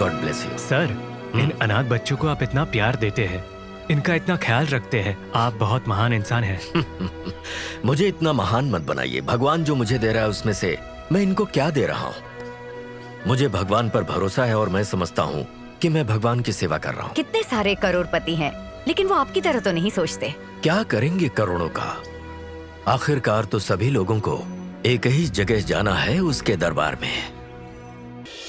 God bless you. Sir, इन अनाथ बच्चों को आप इतना प्यार देते हैं, इनका इतना ख्याल रखते हैं, आप बहुत महान इंसान हैं। मुझे इतना महान मत बनाइए। भगवान जो मुझे दे रहा है उसमें से मैं इनको क्या दे रहा हूँ? मुझे भगवान पर भरोसा है और मैं समझता हूँ कि मैं भगवान की सेवा कर रहा हूँ। कितने सारे करोड़पति हैं, लेकिन वो आपकी तरह तो नहीं सोचते। क्या करेंगे करोड़ों का? आखिरकार तो सभी लोगों को एक ही जगह जाना है, उसके दरबार में।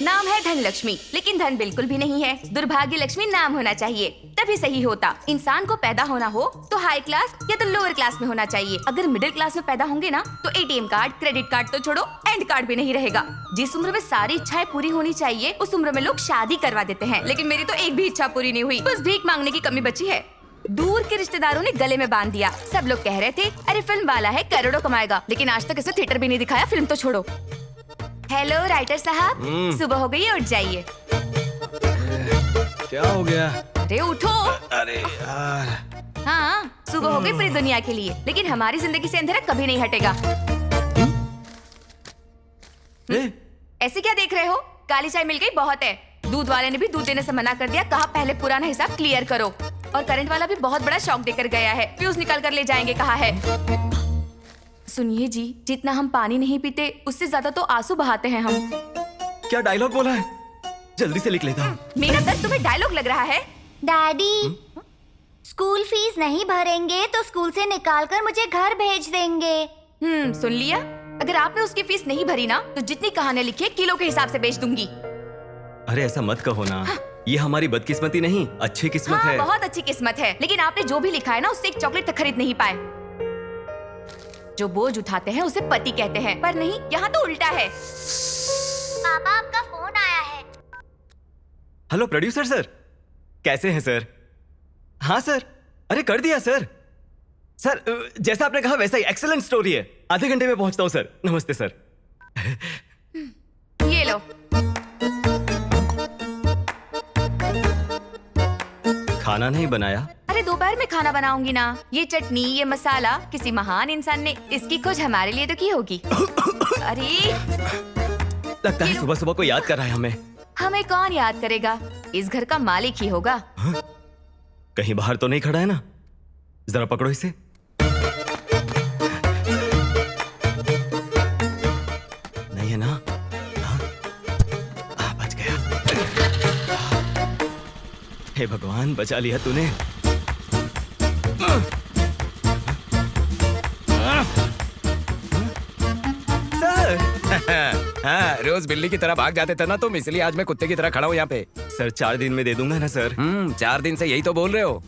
नाम है धन लक्ष्मी, लेकिन धन बिल्कुल भी नहीं है। दुर्भाग्य लक्ष्मी नाम होना चाहिए, तभी सही होता। इंसान को पैदा होना हो तो हाई क्लास या तो लोअर क्लास में होना चाहिए। अगर मिडिल क्लास में पैदा होंगे ना तो एटीएम कार्ड, क्रेडिट कार्ड तो छोड़ो, एंड कार्ड भी नहीं रहेगा। जिस उम्र में सारी इच्छाएं पूरी होनी चाहिए उस उम्र में लोग शादी करवा देते हैं, लेकिन मेरी तो एक भी इच्छा पूरी नहीं हुई। बस भीख मांगने की कमी बची है। दूर के रिश्तेदारों ने गले में बांध दिया। सब लोग कह रहे थे अरे फिल्म वाला है, करोड़ों कमाएगा, लेकिन आज तक इसे थिएटर भी नहीं दिखाया। फिल्म तो छोड़ो। हेलो राइटर साहब, सुबह हो गई है, उठ जाइए। क्या हो गया? अरे उठो। अरे यार। हाँ, सुबह हो गई पूरी दुनिया के लिए, लेकिन हमारी जिंदगी से अंधेरा कभी नहीं हटेगा। ऐसे क्या देख रहे हो? काली चाय मिल गई, बहुत है। दूध वाले ने भी दूध देने से मना कर दिया, कहा पहले पुराना हिसाब क्लियर करो। और करंट वाला भी बहुत बड़ा शॉक देकर गया है, फ्यूज निकाल कर ले जाएंगे कहा है। सुनिए जी, जितना हम पानी नहीं पीते उससे ज्यादा तो आंसू बहाते हैं हम। क्या डायलॉग बोला है? जल्दी से लिख लेता हूँ। मेरा दर्द तुम्हें डायलॉग लग रहा है? डैडी, स्कूल फीस नहीं भरेंगे तो स्कूल से निकाल कर मुझे घर भेज देंगे। सुन लिया? अगर आपने उसकी फीस नहीं भरी ना तो जितनी कहानियां लिखी है किलो के हिसाब से बेच दूंगी। अरे ऐसा मत कहो ना। ये हमारी बदकिस्मती नहीं, अच्छी किस्मत है। बहुत अच्छी किस्मत है, लेकिन आपने जो भी लिखा है ना उससे एक चॉकलेट तक खरीद नहीं पाए। जो बोझ उठाते हैं उसे पति कहते हैं, पर नहीं, यहाँ तो उल्टा है। पापा, आपका फोन आया है। हेलो प्रोड्यूसर सर, कैसे हैं सर? हाँ सर, अरे कर दिया सर। सर जैसा आपने कहा वैसा ही एक्सीलेंट स्टोरी है। आधे घंटे में पहुंचता हूँ सर। नमस्ते सर। ये लो। खाना नहीं बनाया? अरे दोपहर में खाना बनाऊंगी ना। ये चटनी, ये मसाला किसी महान इंसान ने इसकी खोज हमारे लिए तो की होगी। अरे लगता है सुबह सुबह को याद कर रहा है हमें। हमें कौन याद करेगा? इस घर का मालिक ही होगा। कहीं बाहर तो नहीं खड़ा है ना? जरा पकड़ो इसे। नहीं है ना? बच गया। हे भगवान, बचा लिया तूने। हाँ, रोज बिल्ली की तरह भाग जाते थे ना तुम, इसलिए आज मैं कुत्ते की तरह खड़ा हूँ यहाँ पे। सर 4 दिन में दे दूंगा ना सर? 4 दिन से यही तो बोल रहे हो।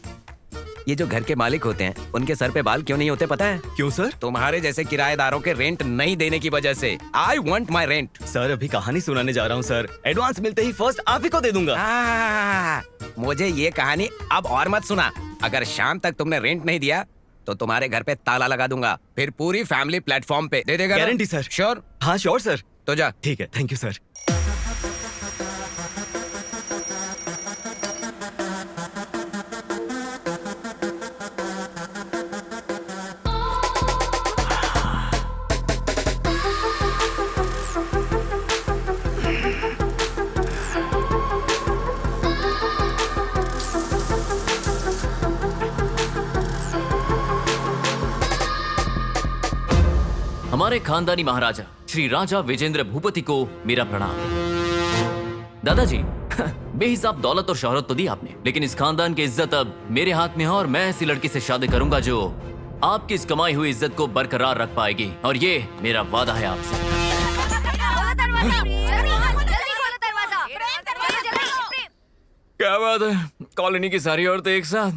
ये जो घर के मालिक होते हैं उनके सर पे बाल क्यों नहीं होते पता है? क्यों सर? तुम्हारे जैसे किराएदारों के रेंट नहीं देने की वजह से। I want my rent. Sir अभी कहानी सुनाने जा रहा हूँ सर। एडवांस मिलते ही फर्स्ट आप ही को दे दूंगा। मुझे ये कहानी अब और मत सुना। अगर शाम तक तुमने रेंट नहीं दिया तो तुम्हारे घर पे ताला लगा दूंगा, फिर पूरी फैमिली प्लेटफॉर्म पे। दे देगा? Guarantee sir. श्योर? हाँ श्योर सर। तो जा। ठीक है, थैंक यू सर। हमारे खानदानी महाराजा श्री राजा विजेंद्र भूपति को मेरा प्रणाम। दादाजी, बेहिसाब दौलत और शोहरत तो दी आपने, लेकिन इस खानदान की इज्जत अब मेरे हाथ में है और मैं ऐसी लड़की से शादी करूंगा जो आपकी इस कमाई हुई इज्जत को बरकरार रख पाएगी, और ये मेरा वादा है आपसे। क्या बात है, कॉलोनी की सारी औरतें एक साथ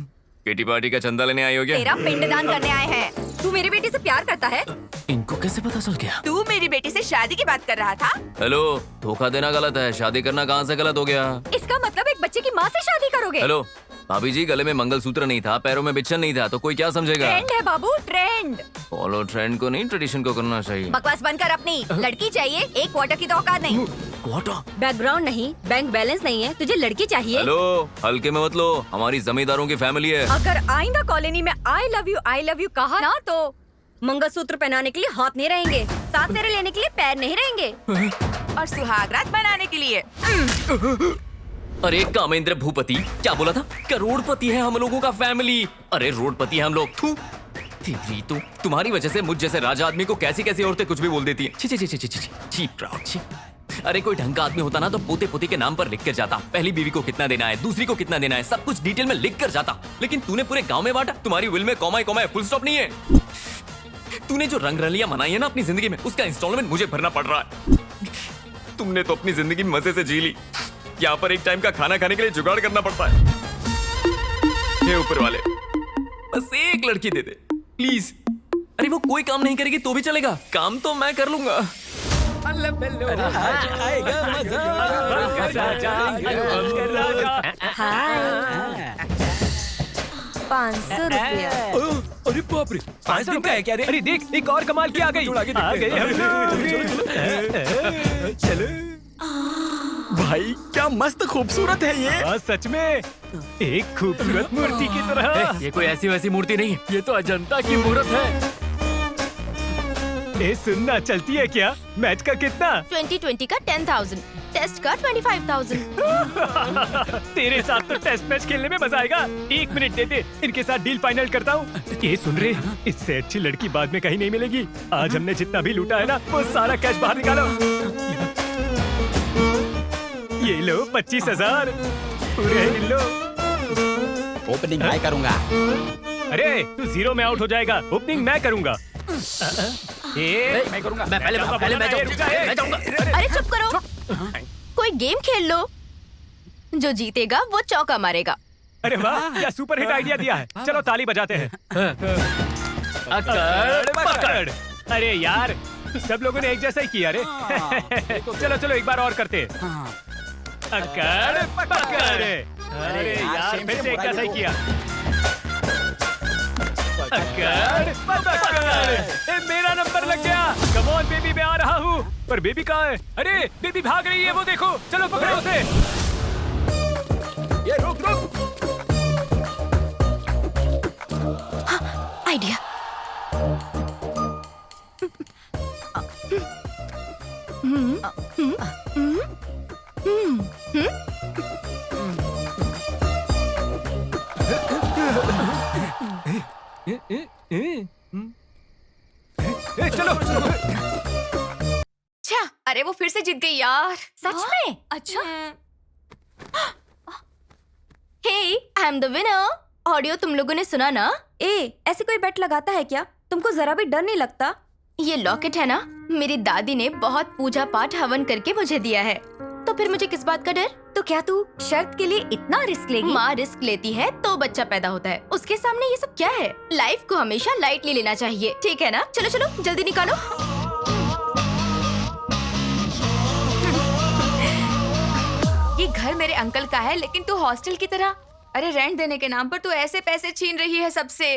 किटी पार्टी का चंदा लेने आई हो क्या? तेरा पिंडदान करने आए हैं। तू मेरी बेटी से प्यार करता है? इनको कैसे पता चल गया? तू मेरी बेटी से शादी की बात कर रहा था? हेलो, धोखा देना गलत है, शादी करना कहाँ से गलत हो गया? इसका मतलब एक बच्चे की माँ से शादी करोगे? हेलो भाभी जी, गले में मंगलसूत्र नहीं था, पैरों में बिच्छन नहीं था, तो कोई क्या समझेगा? ट्रेंड है बाबू, ट्रेंड। फॉलो ट्रेंड को नहीं, ट्रेडिशन को करना चाहिए। बकवास बंद कर अपनी। लड़की चाहिए, एक क्वार्टर की तो औकात नहीं। क्वार्टर? बैकग्राउंड नहीं, बैंक बैलेंस नहीं है, तुझे लड़की चाहिए? हेलो, हल्के में मत लो, हमारी जमींदारों की फैमिली है। अगर आइंदा कॉलोनी में आई लव यू कहा ना तो मंगलसूत्र पहनाने के लिए हाथ नहीं रहेंगे, 7 फेरे लेने के लिए पैर नहीं रहेंगे, और सुहागरात बनाने के लिए अरे कामेंद्र भूपति, क्या बोला था? करोड़पति है हम लोगों का फैमिली। अरे रोडपति है हम लोग। थू तेरी तो, तुम्हारी वजह से मुझ जैसे राजा आदमी को कैसी कैसी औरतें कुछ भी बोल देती हैं। छी छी छी छी छी छी छी प्राउड छी। अरे कोई ढंग का आदमी होता ना तो पोते पोते के नाम पर लिख कर जाता, पहली बीवी को कितना देना है, दूसरी को कितना देना है, सब कुछ डिटेल में लिख कर जाता। लेकिन तूने पूरे गांव में बांटा। तुम्हारी विल में कॉमा कॉमा फुल स्टॉप नहीं है। तूने जो रंग रलियां मनाई है ना अपनी जिंदगी में, उसका इंस्टॉलमेंट मुझे भरना पड़ रहा है। तुमने तो अपनी जिंदगी मजे से जी ली। यहाँ पर एक टाइम का खाना खाने के लिए जुगाड़ करना पड़ता है। हे ऊपर वाले, बस एक लड़की दे दे प्लीज। अरे वो कोई काम नहीं करेगी तो भी चलेगा, काम तो मैं कर लूंगा। हाय 500 रुपया। अरे बाप रे, 500 रुपया है क्या रे? अरे देख, एक और कमाल की आ गई। आ गए हम लोग। चलो भाई क्या मस्त खूबसूरत है ये। हाँ, सच में एक खूबसूरत मूर्ति की तरह। ये कोई ऐसी वैसी मूर्ति नहीं, ये तो अजंता की मूर्त है। ए सुनना, चलती है क्या? मैच का कितना? 2020 का 10,000, टेस्ट का 25,000। तेरे साथ तो टेस्ट मैच खेलने में मजा आएगा। 1 मिनट दे दे, इनके साथ डील फाइनल करता हूँ। ये सुन रहे, इससे अच्छी लड़की बाद में कहीं नहीं मिलेगी। आज हमने जितना भी लूटा है ना, वो सारा कैश बाहर निकालो। ये लो 25,000 पूरे गिन लो। ओपनिंग मैं करूंगा। अरे तू 0 में आउट हो जाएगा, ओपनिंग मैं करूंगा। मैं करूंगा। मैं पहले मैं जाऊंगा। अरे चुप करो, कोई गेम खेल लो। जो जीतेगा वो चौका मारेगा। अरे वाह, क्या सुपर हिट आइडिया दिया है। चलो ताली बजाते हैं। अकड़ पकड़। अरे यार, सब लोगों ने एक जैसा ही किया रे। चलो चलो एक बार और करते। अकड़ पकड़। अरे यार, फिर से एक जैसा ही किया। अकड़ पकड़। मेरा नंबर लग गया। कम ऑन बेबी, मैं आ रहा हूँ। पर बेबी कहाँ है? अरे बेबी भाग रही है, वो देखो। चलो पकड़ो उसे। ये रुक रुक। आइडिया। चलो अच्छा, अरे वो फिर से जीत गई यार। सच में? अच्छा। Hey, I am the winner. Audio तुम लोगों ने सुना ना? ऐसे कोई बेट लगाता है क्या? तुमको जरा भी डर नहीं लगता? ये लॉकेट है ना, मेरी दादी ने बहुत पूजा पाठ हवन करके मुझे दिया है, तो फिर मुझे किस बात का डर? तो क्या तू शर्त के लिए इतना रिस्क लेगी? माँ रिस्क लेती है तो बच्चा पैदा होता है, उसके सामने ये सब क्या है? लाइफ को हमेशा लाइटली लेना चाहिए, ठीक है ना? चलो चलो जल्दी निकालो। ये घर मेरे अंकल का है, लेकिन तू हॉस्टल की तरह, अरे रेंट देने के नाम पर तू ऐसे पैसे छीन रही है सबसे।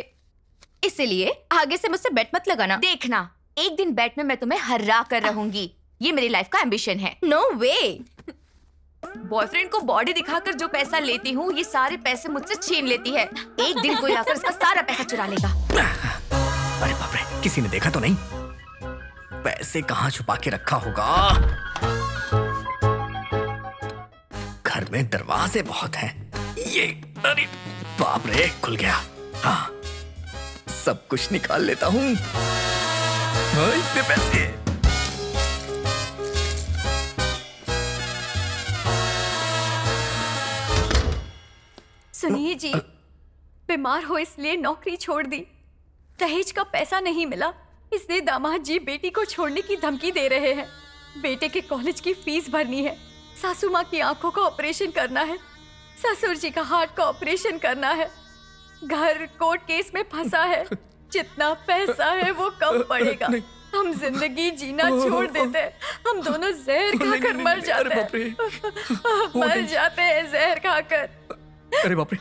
इसलिए आगे से मुझसे बेट मत लगाना। देखना, एक दिन बेट में मैं तुम्हें हरा कर रहूंगी। ये मेरी लाइफ का एम्बिशन है। नो वे। बॉयफ्रेंड को बॉडी दिखाकर जो पैसा लेती हूँ, ये सारे पैसे मुझसे छीन लेती है। एक दिन कोई आकर इसका सारा पैसा चुरा लेगा। अरे बाप रे, किसी ने देखा तो नहीं? पैसे कहाँ छुपा के रखा होगा? घर में दरवाजे बहुत हैं। ये, अरे बाप रे, खुल गया। हाँ, सब कुछ निकाल लेता हूँ। इतने पैसे। सुनिए जी, बीमार हो इसलिए नौकरी छोड़ दी। दहेज का पैसा नहीं मिला, इसलिए दामाद जी बेटी को छोड़ने की धमकी दे रहे हैं। बेटे के कॉलेज की फीस भरनी है, सासू माँ की आंखों का ऑपरेशन करना है, ससुर जी का हार्ट का ऑपरेशन करना है, घर कोर्ट केस में फंसा है। जितना पैसा है वो कम पड़ेगा। हम जिंदगी जीना छोड़ देते हैं, हम दोनों जहर खाकर मर जाते हैं। मर जाते हैं जहर खाकर। अरे बाप रे,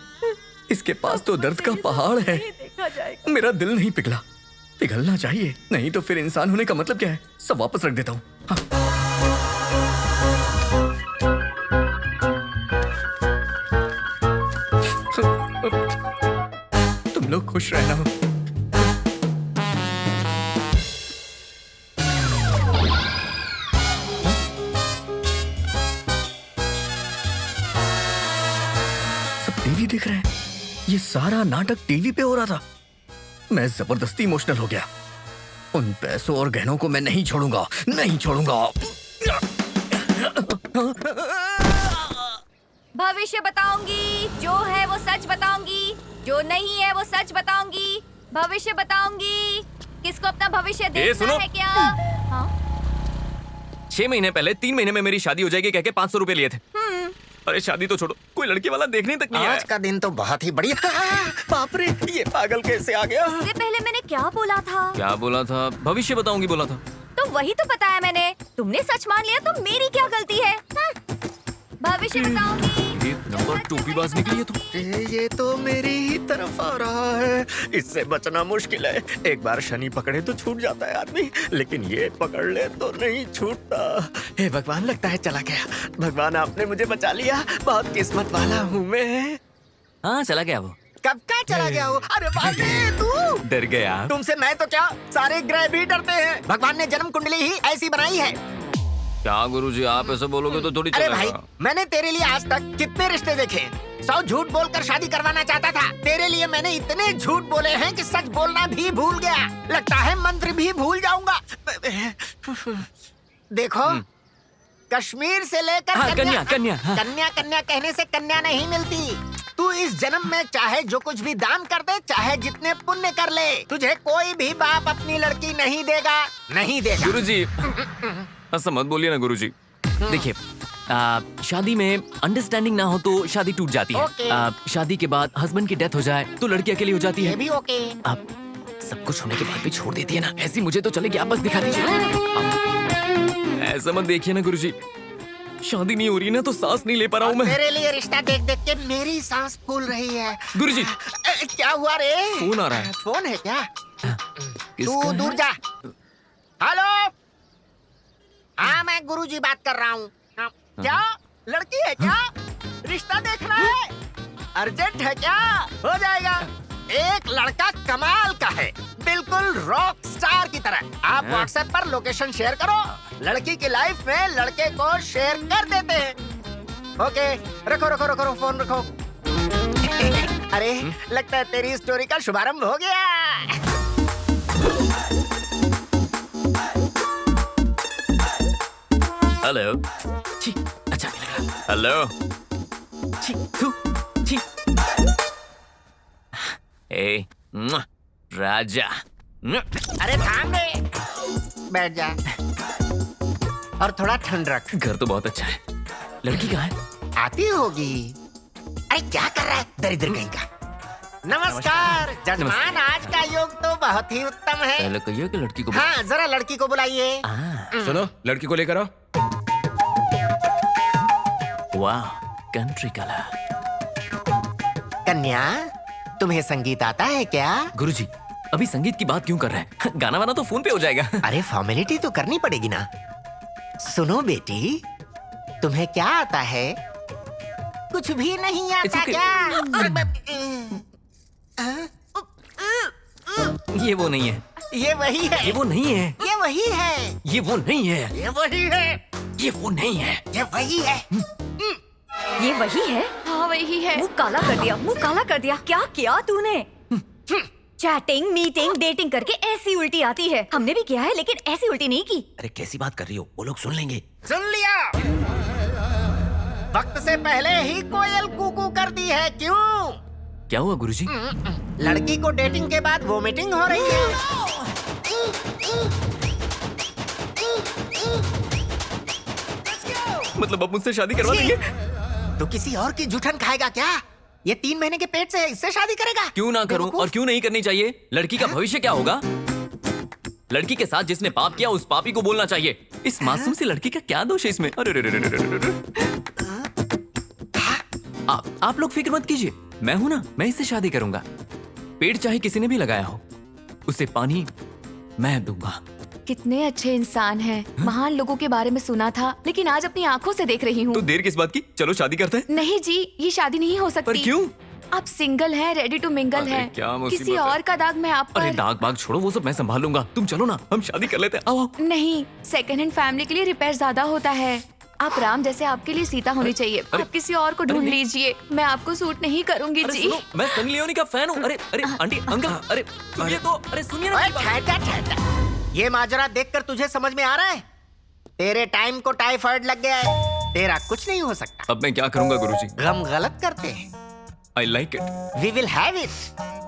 इसके पास तो दर्द का पहाड़ है। देखा जाएगा। मेरा दिल नहीं पिघला, पिघलना चाहिए, नहीं तो फिर इंसान होने का मतलब क्या है? सब वापस रख देता हूँ। हाँ। तुम लोग खुश रहना हो। दिख रहे हैं। ये सारा नाटक टीवी पे हो रहा था। मैं जबरदस्ती इमोशनल हो गया। उन पैसों और गहनों को मैं नहीं छोड़ूंगा, नहीं छोड़ूंगा। भविष्य बताऊंगी, जो है वो सच बताऊंगी, जो नहीं है वो सच बताऊंगी। भविष्य बताऊंगी। किसको अपना भविष्य देखना सुनो। है क्या? हाँ? 6 महीने पहले 3 महीने में मेरी शादी हो जाएगी कह के 500 रुपए लिए थे। अरे शादी तो छोड़ो, कोई लड़की वाला देखने तक नहीं आया। आज का दिन तो बहुत ही बढ़िया। बाप रे, ये पागल कैसे आ गया? इससे पहले मैंने क्या बोला था? क्या बोला था? भविष्य बताऊंगी बोला था। तो वही तो बताया मैंने। तुमने सच मान लिया तो मेरी क्या गलती है? भविष्य बताऊंगी। ये नंबर टोपीबाज निकली है तू। ये तो मेरी ही तरफ आ रहा है। इससे बचना मुश्किल है। एक बार शनि पकड़े तो छूट जाता है आदमी, लेकिन ये पकड़ ले तो नहीं छूटता। हे भगवान, लगता है चला गया। भगवान, आपने मुझे बचा लिया। बहुत किस्मत वाला हूँ मैं। हाँ चला गया वो। कब का चला गया हो? अरे बाप रे, तू डर गया। तुमसे मैं तो क्या, सारे ग्रह भी डरते हैं। भगवान ने जन्म कुंडली ही ऐसी बनाई है। क्या गुरुजी, आप ऐसे बोलोगे तो थोड़ी अरे चलेगा। भाई, मैंने तेरे लिए आज तक कितने रिश्ते देखे। 100 झूठ बोलकर शादी करवाना चाहता था। तेरे लिए मैंने इतने झूठ बोले हैं कि सच बोलना भी भूल गया। लगता है मंत्र भी भूल जाऊंगा। देखो, कश्मीर से लेकर हाँ, कन्या, कन्या, हाँ। कन्या कन्या कहने से कन्या नहीं मिलती। तू इस जन्म में चाहे जो कुछ भी दान कर दे, चाहे जितने पुण्य कर ले, तुझे कोई भी बाप अपनी लड़की नहीं देगा, नहीं देगा। गुरुजी ऐसा मत बोलिए ना गुरुजी। देखिए, शादी में अंडरस्टैंडिंग ना हो तो शादी टूट जाती है। ओके। शादी के बाद हस्बैंड की डेथ हो जाए तो लड़की अकेली हो जाती ये है। भी ओके। आप सब कुछ होने के बाद भी छोड़ देती है ना, ऐसी मुझे तो चलेगी, आप बस दिखा दीजिए। ऐसा मत देखिए ना गुरुजी, शादी नहीं हो रही ना तो सांस नहीं ले पा रहा हूँ मैं। मेरे लिए रिश्ता देख देख के मेरी सांस फूल रही है। गुरुजी क्या हुआ रे? फोन आ रहा है। फोन है क्या? किसका तू है? दूर जा। हेलो, हाँ मैं गुरुजी बात कर रहा हूँ। क्या लड़की है क्या? रिश्ता देखना है? अर्जेंट है क्या? हो जाएगा। एक लड़का कमाल का है, बिल्कुल रॉक स्टार की तरह। आप व्हाट्सएप पर लोकेशन शेयर करो, लड़की की लाइफ में लड़के को शेयर कर देते हैं। ओके, रखो रखो रखो रखो, फोन रखो। अरे लगता है तेरी स्टोरी का शुभारंभ हो गया। हेलो। छी, अच्छा नहीं लग रहा। हेलो। छी, थू, छी। ए, मुआ, राजा। मुआ। अरे थाम रे, बैठ जा और थोड़ा ठंड रख। घर तो बहुत अच्छा है। लड़की कहाँ है? आती होगी। अरे क्या कर रहा है दरिद्र कहीं का? नमस्कार जजमान, आज का योग तो बहुत ही उत्तम है। पहले कहिए कि लड़की को। हाँ, जरा लड़की को बुलाइए। सुनो, लड़की को लेकर आओ। वाह, कंट्री कलर। कन्या, तुम्हें संगीत आता है क्या? गुरुजी अभी संगीत की बात क्यों कर रहे हैं? गाना वाना तो फोन पे हो जाएगा। अरे फॉर्मेलिटी तो करनी पड़ेगी ना। सुनो बेटी, तुम्हें क्या आता है? कुछ भी नहीं आता okay. क्या? ये वो नहीं है, ये वही है, ये वो नहीं है, ये वही है, ये वो नहीं है, ये वही है, ये वो नहीं है, ये वही है। ये वही है? हाँ वही है। मुंह काला कर दिया, मुंह काला कर दिया। क्या किया तूने? चैटिंग, मीटिंग, डेटिंग करके ऐसी उल्टी आती है। हमने भी किया है लेकिन ऐसी उल्टी नहीं की। अरे कैसी बात कर रही हो, वो लोग सुन लेंगे। सुन लिया? वक्त से पहले ही कोयल कूकू कर दी है, क्यों? क्या हुआ गुरुजी? लड़की को डेटिंग के बाद वोमिटिंग हो रही है। मतलब अब मुझसे शादी करवा देंगे? तो किसी और की जूठन खाएगा क्या? ये 3 महीने के पेट से इससे शादी करेगा? क्यों ना करूं और क्यों नहीं करनी चाहिए? लड़की का भविष्य क्या होगा? लड़की के साथ जिसने पाप किया उस पापी को बोलना चाहिए। इस मासूम सी लड़की का क्या दोष है इसमें? अरे रे रे रे रे रे। आप लोग फिक्र मत कीजिए, मैं हूं ना, मैं इससे शादी करूंगा। पेड़ चाहे किसी ने भी लगाया हो, उसे पानी मैं दूंगा। कितने अच्छे इंसान हैं। महान लोगों के बारे में सुना था लेकिन आज अपनी आंखों से देख रही हूँ। तो देर किस बात की? चलो शादी करते हैं। नहीं जी, ये शादी नहीं हो सकती। पर क्यों? आप सिंगल हैं, रेडी टू मिंगल अरे हैं। क्या मुसीबत किसी है। और का दाग मैं आप अरे पर। दाग बाग छोड़ो, वो सब मैं संभाल लूंगा। तुम चलो ना, हम शादी कर लेते हैं। आओ आओ। नहीं, सेकंड हैंड फैमिली के लिए रिपेयर ज्यादा होता है। आप राम जैसे आपके लिए सीता होनी चाहिए। आप किसी और को ढूंढ लीजिए, मैं आपको सूट नहीं करूंगी अरे जी। सुनो, मैं सनी लियोनी का फैन हूँ। अरे अरे आंटी अंकल, अरे सुनिए तो, अरे सुनिए ना ओए, मेरी बात। ठहर। ये माजरा देखकर तुझे समझ में आ रहा है? तेरे टाइम को टाइफाइड लग गया है, तेरा कुछ नहीं हो सकता। अब मैं क्या करूंगा गुरुजी? गम गलत करते हैं। I like it. We will have it.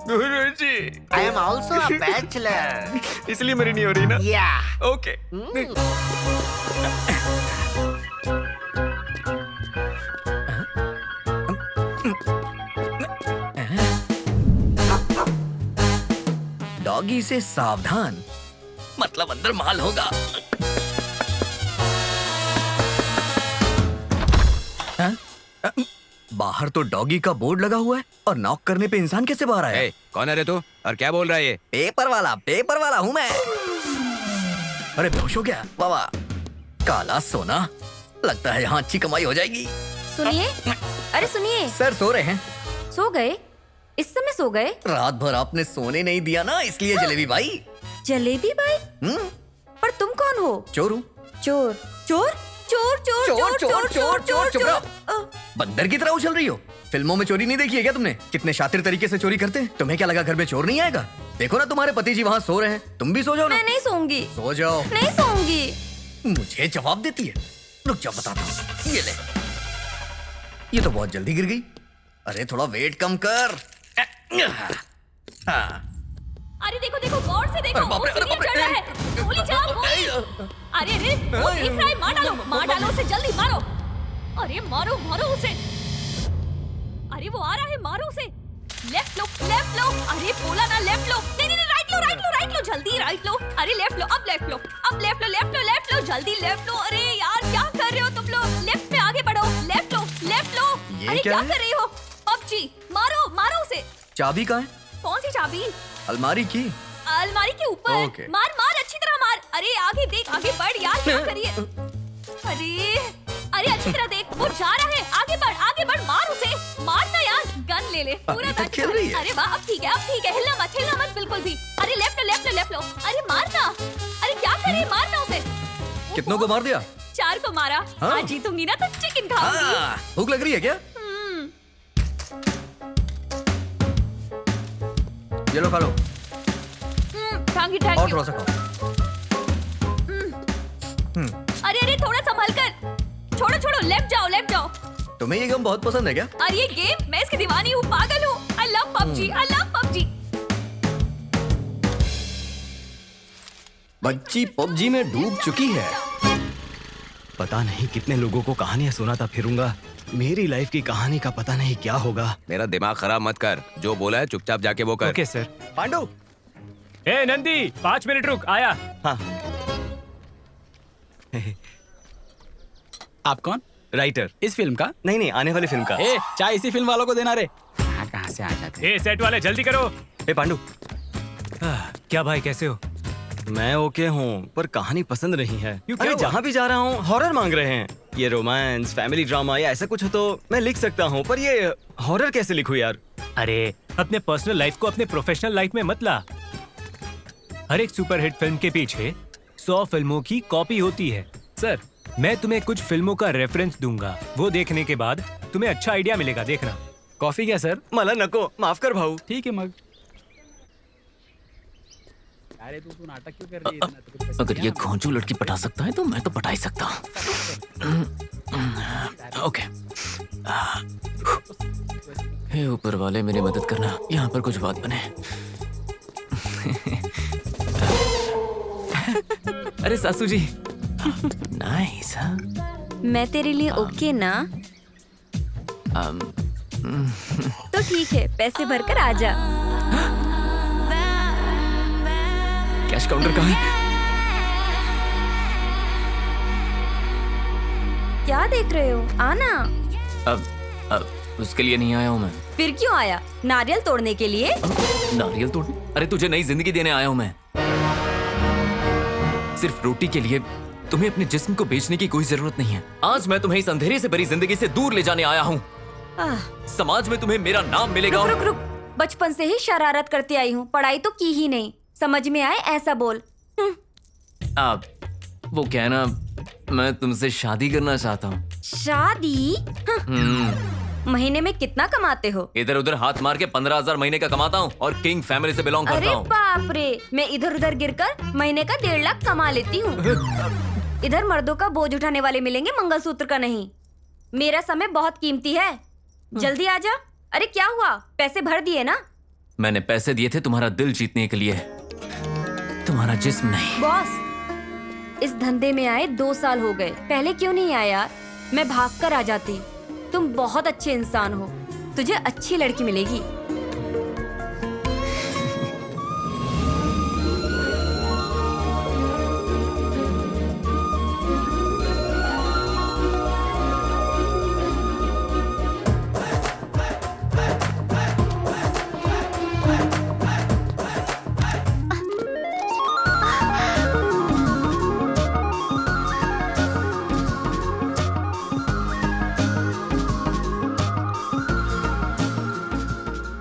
गुरुजी, I am also a bachelor. इसलिए मेरी नहीं हो रही ना? या ओके। डॉगी से सावधान, मतलब अंदर माल होगा। बाहर तो डॉगी का बोर्ड लगा हुआ है और नॉक करने पे इंसान कैसे बाहर आया? ए, कौन है रे तू और क्या बोल रहा है ये? पेपर वाला हूँ मैं। अरे बेहोश हो गया बाबा। काला सोना, लगता है यहाँ अच्छी कमाई हो जाएगी। सुनिए, अरे सुनिए, सर सो रहे हैं। सो गए? इस समय सो गए? रात भर आपने सोने नहीं दिया ना, इसलिए जलेबी भाई। जलेबी भाई? पर तुम कौन हो? चोर हूँ। चोर चोर चोर चोर चोर चोर चोर चोर चुप रहो। चोर। बंदर की तरह उछल रही हो। फिल्मों में चोरी नहीं देखी है क्या तुमने? कितने शातिर तरीके से चोरी करते हैं। तुम्हें क्या लगा घर में चोर नहीं आएगा? देखो ना तुम्हारे पति जी वहाँ सो रहे हैं, तुम भी सो जाओ ना। मैं नहीं सोऊंगी। सो जाओ। नहीं सोऊंगी। मुझे जवाब देती है। रुक जाओ बताता हूँ। ये ले, ये तो बहुत जल्दी गिर गई। अरे थोड़ा वेट कम कर। हाँ। अरे देखो देखो, गौर से देखो, अरे बाप रे, वो सीढ़ियाँ अरे बाप रे। चढ़ रहा है। गोली चलाओ, गोली। अरे अरे, वो दिख रहा है, मार डालो उसे, जल्दी मारो। अरे मारो मारो उसे। अरे वो आ रहा है, मारो उसे। लेफ्ट लो, लेफ्ट लो। अरे बोला ना लेफ्ट लो। नहीं नहीं, राइट लो, राइट लो, राइट लो, जल्दी राइट लो। अरे लेफ्ट लो, अब लेफ्ट लो, अब लेफ्ट लो, लेफ्ट लो, लेफ्ट लो, जल्दी लेफ्ट लो। अरे यार क्या कर रहे हो तुम लोग? लेफ्ट में आगे बढ़ो, लेफ्ट लो, लेफ्ट लो। ये अरे क्या क्या है? कर रही हो? पबजी, मारो मारो उसे। चाबी कहाँ है? कौन सी चाबी? अलमारी की। अलमारी के ऊपर। ओके। मार मार, अच्छी तरह मार। अरे आगे देख, आगे बढ़ यार, क्या करिए? अरे अरे अच्छी तरह देख, वो जा रहा है, आगे बढ़, मार उसे, मार ना यार, गन ले ले, पूरा अभी तक गन खेल रही है। अरे वाह, अब ठीक है, अब ठीक है, हिलना मत बिल्कुल भी। अरे लेफ्ट लो, लेफ्ट लो, लेफ्ट लो। अरे मार ना, अरे क्या कर रही है, मार ना उसे। कितनों को मार दिया? 4 को मारा। हाँ। आज जीतूंगी ना तो चिकन खाऊंगी। हाँ, भूख लग रही है क्या? ये लो खा लो। थैंक और यू। थोड़ा सा खाओ। अरे अरे थोड़ा संभल कर, छोड़ो छोड़ो, लेफ्ट जाओ, लेफ्ट जाओ। तुम्हें ये गेम बहुत पसंद है क्या? अरे ये गेम, मैं इसकी दीवानी हूँ, पागल हूँ। I love PUBG, I love PUBG. बच्ची पबजी में डूब चुकी है। पता नहीं कितने लोगों को कहानियां सुनाता फिरूंगा। मेरी लाइफ की कहानी का पता नहीं क्या होगा। मेरा दिमाग खराब मत कर, जो बोला है चुपचाप जाके वो कर। Okay sir. पांडु। ए नंदी, 5 मिनट रुक, आया। हाँ। आप कौन? राइटर। इस फिल्म का? नहीं, आने वाली फिल्म का। ए, चाय इसी फिल्म वालों को देना रे। कहाँ से आ जाते? ए सेट वाले जल्दी करो। ए पांडु, क्या भाई, कैसे हो? मैं ओके हूँ, पर कहानी पसंद नहीं है। क्यों, क्या अरे हुआ? जहाँ भी जा रहा हूँ हॉरर मांग रहे हैं। ये रोमांस, फैमिली ड्रामा या ऐसा कुछ हो तो मैं लिख सकता हूँ, पर ये हॉरर कैसे लिखूं यार? अरे अपने पर्सनल लाइफ को अपने प्रोफेशनल लाइफ में मत ला। हर एक सुपरहिट फिल्म के पीछे 100 फिल्मों की कॉपी होती है। सर, मैं तुम्हें कुछ फिल्मों का रेफरेंस दूंगा, वो देखने के बाद तुम्हें अच्छा आइडिया मिलेगा, देखना। कॉफी क्या सर? मला नको, माफ कर भाऊ। ठीक है मग। अरे तू नाटक क्यों कर रही है? अगर ये घोंचू लड़की पटा सकता है तो मैं तो पटा ही सकता हूँ। ओके। हे ऊपर वाले, मेरी मदद करना, यहाँ पर कुछ बात बने। अरे सासू जी। नाइस। मैं तेरे लिए ओके ना? तो ठीक है, पैसे भरकर आ जा। कैश काउंटर कहाँ है? क्या देख रहे हो? आना। अब उसके लिए नहीं आया हूँ मैं। फिर क्यों आया? नारियल तोड़ने के लिए? नारियल तोड़? अरे तुझे नई जिंदगी देने आया हूँ मैं। सिर्फ रोटी के लिए तुम्हें अपने जिस्म को बेचने की कोई जरूरत नहीं है। आज मैं तुम्हें इस अंधेरे से भरी जिंदगी से दूर ले जाने आया हूँ। समाज में तुम्हें मेरा नाम मिलेगा। रुक रुक रुक, बचपन से ही शरारत करती आई हूँ, पढ़ाई तो की ही नहीं। समझ में आए ऐसा बोल। वो क्या है ना, मैं तुमसे शादी करना चाहता हूँ। शादी? महीने में कितना कमाते हो? इधर उधर हाथ मार के 15,000 महीने का कमाता हूँ और किंग फैमिली से बिलोंग करता अरे हूँ। बाप रे, मैं इधर उधर गिरकर महीने का 1.5 लाख कमा लेती हूँ। इधर मर्दों का बोझ उठाने वाले मिलेंगे, मंगलसूत्र का नहीं। मेरा समय बहुत कीमती है, जल्दी आजा। अरे क्या हुआ, पैसे भर दिए ना? मैंने पैसे दिए थे तुम्हारा दिल जीतने के लिए, तुम्हारा जिस्म नहीं। बॉस, इस धंधे में आए 2 साल हो गए, पहले क्यों नहीं आया यार? मैं भाग कर आ जाती। तुम बहुत अच्छे इंसान हो, तुझे अच्छी लड़की मिलेगी।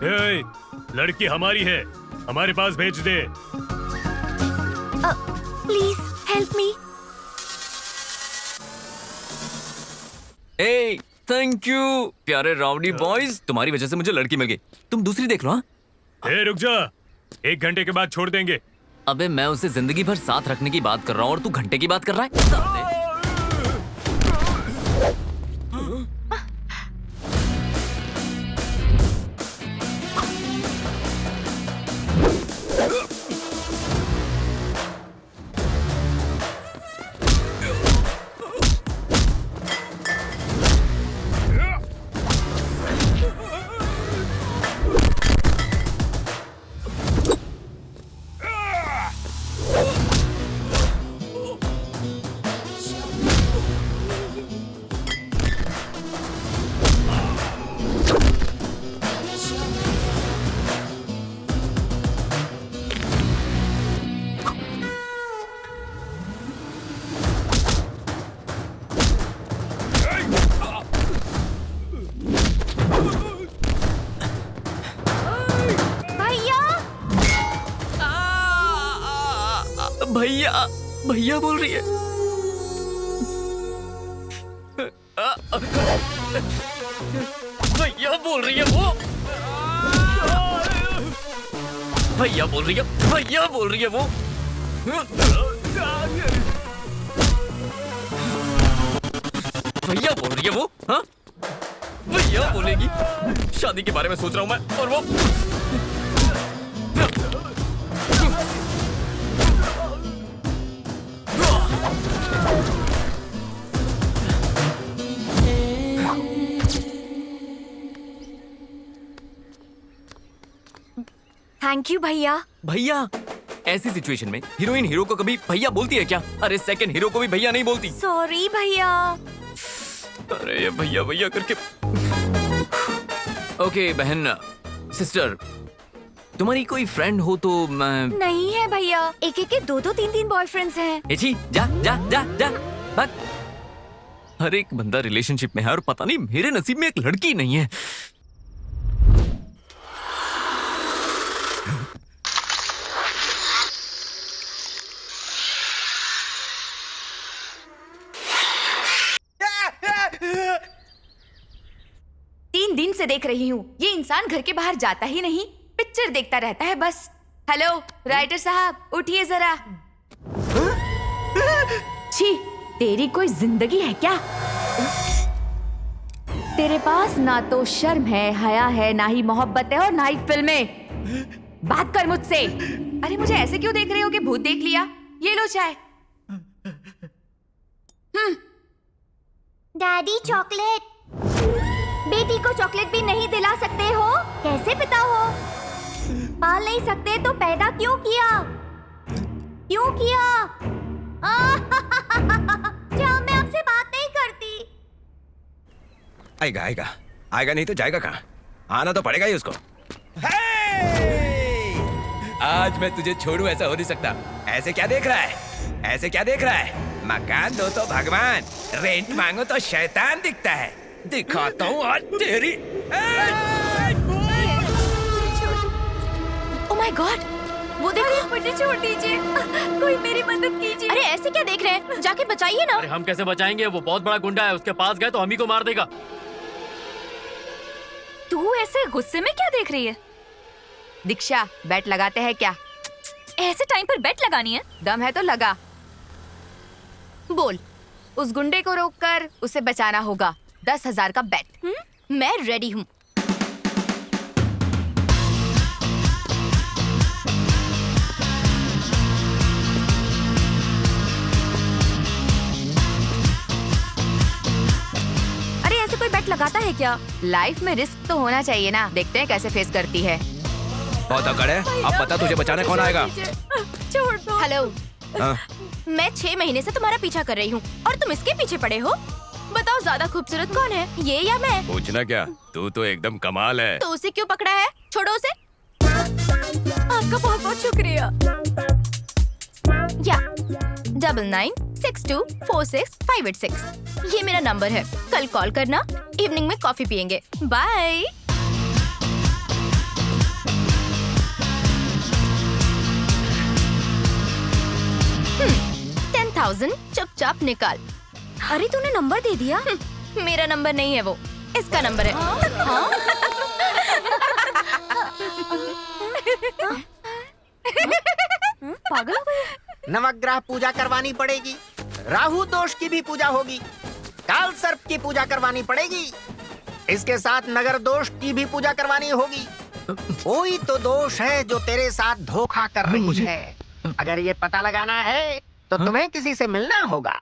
ए, लड़की हमारी है, हमारे पास भेज दे। Please help me. ए, थैंक यू प्यारे राउडी बॉयज, तुम्हारी वजह से मुझे लड़की मिल गई। तुम दूसरी देख लो। हाँ? रुक जा, 1 घंटे के बाद छोड़ देंगे। अबे मैं उसे जिंदगी भर साथ रखने की बात कर रहा हूँ और तू घंटे की बात कर रहा है। भैया भैया बोल रही है। भैया बोल रही है वो। भैया बोल रही है, भैया बोल रही है वो। भैया बोल रही है वो। हाँ भैया बोलेगी। शादी के बारे में सोच रहा हूं मैं और वो। थैंक यू भैया। भैया ऐसी सिचुएशन में हीरोइन हीरो को कभी भैया बोलती है क्या? अरे सेकंड हीरो को भी भैया नहीं बोलती। सॉरी भैया। अरे ये भैया भैया करके। ओके बहन, सिस्टर, तुम्हारी कोई फ्रेंड हो तो मैं। नहीं है भैया, एक एक के 2-2 3-3 बॉयफ्रेंड्स हैं। एची जा जा जा जा भाग। हर एक बंदा रिलेशनशिप में है और पता नहीं मेरे नसीब में एक लड़की नहीं है। दिन से देख रही हूँ, ये इंसान घर के बाहर जाता ही नहीं, पिक्चर देखता रहता है बस। हेलो राइटर साहब, उठिए जरा। छी, तेरी कोई जिंदगी है क्या? तेरे पास ना तो शर्म है, हया है, ना ही मोहब्बत है और ना ही फिल्में। बात कर मुझसे। अरे मुझे ऐसे क्यों देख रहे हो कि भूत देख लिया? ये लो चाय। Daddy chocolate. बेटी को चॉकलेट भी नहीं दिला सकते हो? कैसे पिता हो? पाल नहीं सकते तो पैदा क्यों किया? क्यों किया? क्या मैं आपसे बात नहीं करती? आएगा आएगा आएगा, नहीं तो जाएगा कहाँ? आना तो पड़ेगा ही उसको। आज मैं तुझे छोड़ू ऐसा हो नहीं सकता। ऐसे क्या देख रहा है? ऐसे क्या देख रहा है? मकान दो तो भगवान, रेंट मांगो तो शैतान दिखता है। दिखाता हूँ आज तेरी। ओह माय गॉड, वो देखो। मुझे छोड़ दीजिए, कोई मेरी मदद कीजिए। अरे ऐसे क्या देख रहे हैं? जाके बचाइए ना। अरे हम कैसे बचाएंगे? वो बहुत बड़ा गुंडा है, उसके पास गए तो हम ही को मार देगा। तू ऐसे गुस्से में क्या देख रही है? दीक्षा, बैट लगाते हैं क्या? ऐसे टाइम पर बेट लगानी है? दम है तो लगा। बोल, उस गुंडे को रोककर उसे बचाना होगा। 10,000 का बेट। मैं रेडी हूँ। अरे ऐसे कोई बेट लगाता है क्या? लाइफ में रिस्क तो होना चाहिए ना। देखते हैं कैसे फेस करती है। बहुत अकड़ है। अब पता तुझे बचाने कौन आएगा? छोड़ दो। हेलो, हाँ? मैं 6 महीने से तुम्हारा पीछा कर रही हूँ और तुम इसके पीछे पड़े हो। बताओ ज्यादा खूबसूरत कौन है, ये या मैं? पूछना क्या, तू तो एकदम कमाल है। तो उसे क्यों पकड़ा है? छोड़ो उसे। आपका बहुत बहुत शुक्रिया। या 9962465886 ये मेरा नंबर है। कल कॉल करना। इवनिंग में कॉफी पियेंगे। बाय। 10,000 चुपचाप निकाल। अरे तूने नंबर दे दिया। मेरा नंबर नहीं है वो, इसका नंबर है। हाँ? पागल हो गए? नवग्रह पूजा करवानी पड़ेगी। राहु दोष की भी पूजा होगी। काल सर्प की पूजा करवानी पड़ेगी। इसके साथ नगर दोष की भी पूजा करवानी होगी। कोई तो दोष है जो तेरे साथ धोखा कर रही है। अगर ये पता लगाना है तो तुम्हें किसी से मिलना होगा।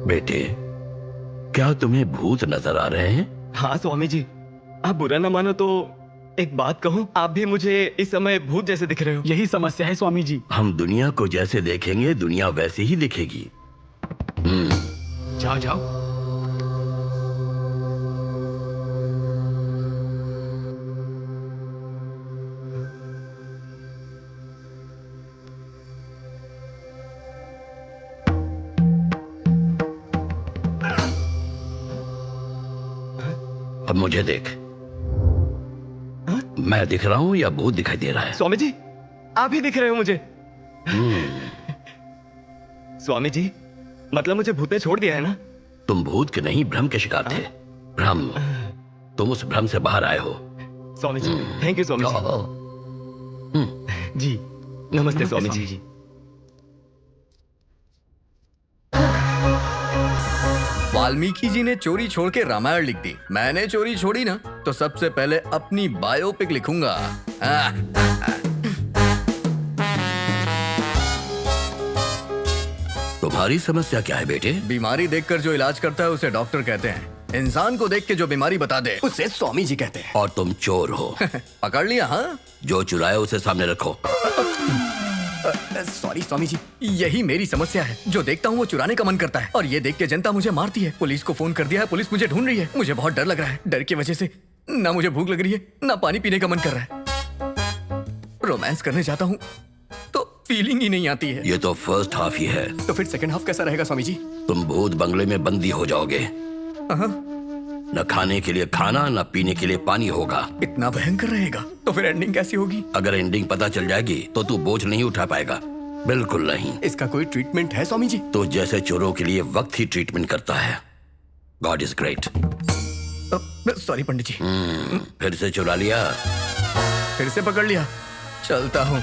बेटे, क्या तुम्हें भूत नजर आ रहे हैं? हाँ स्वामी जी, आप बुरा न मानो तो एक बात कहूँ, आप भी मुझे इस समय भूत जैसे दिख रहे हो। यही समस्या है स्वामी जी। हम दुनिया को जैसे देखेंगे दुनिया वैसे ही दिखेगी। जाओ जाओ। अब मुझे देख। मैं दिख रहा हूँ या भूत दिखाई दे रहा है? स्वामी जी, आप ही दिख रहे हो मुझे। स्वामी जी, मतलब मुझे भूत ने छोड़ दिया है ना? तुम भूत के नहीं, भ्रम के शिकार थे। भ्रम। तुम उस भ्रम से बाहर आए हो। Swami ji, thank you Swami ji. नमस्ते स्वामी जी। वाल्मीकि जी ने चोरी छोड़ के रामायण लिख दी। मैंने चोरी छोड़ी ना तो सबसे पहले अपनी बायोपिक लिखूंगा। तुम्हारी समस्या क्या है बेटे? बीमारी देखकर जो इलाज करता है उसे डॉक्टर कहते हैं। इंसान को देख के जो बीमारी बता दे उसे स्वामी जी कहते हैं। और तुम चोर हो। पकड़ लिया? हाँ। जो चुराए उसे सामने रखो। सॉरी स्वामी जी, यही मेरी समस्या है। जो देखता हूँ वो चुराने का मन करता है और ये देख के जनता मुझे मारती है। पुलिस को फोन कर दिया है, पुलिस मुझे ढूंढ रही है। मुझे बहुत डर लग रहा है। डर की वजह से ना मुझे भूख लग रही है ना पानी पीने का मन कर रहा है। रोमांस करने जाता हूँ तो फीलिंग ही नहीं आती है। ये तो फर्स्ट हाफ ही है। तो फिर सेकंड हाफ कैसा रहेगा स्वामी जी? तुम भूत बंगले में बंदी हो जाओगे। न खाने के लिए खाना न पीने के लिए पानी होगा। इतना भयंकर रहेगा तो फिर एंडिंग कैसी होगी? अगर एंडिंग पता चल जाएगी तो तू बोझ नहीं उठा पाएगा। बिल्कुल नहीं। इसका कोई ट्रीटमेंट है स्वामी जी? तो जैसे चोरों के लिए वक्त ही ट्रीटमेंट करता है। God is great. सॉरी पंडित जी। फिर से चुरा लिया? फिर से पकड़ लिया। चलता हूँ।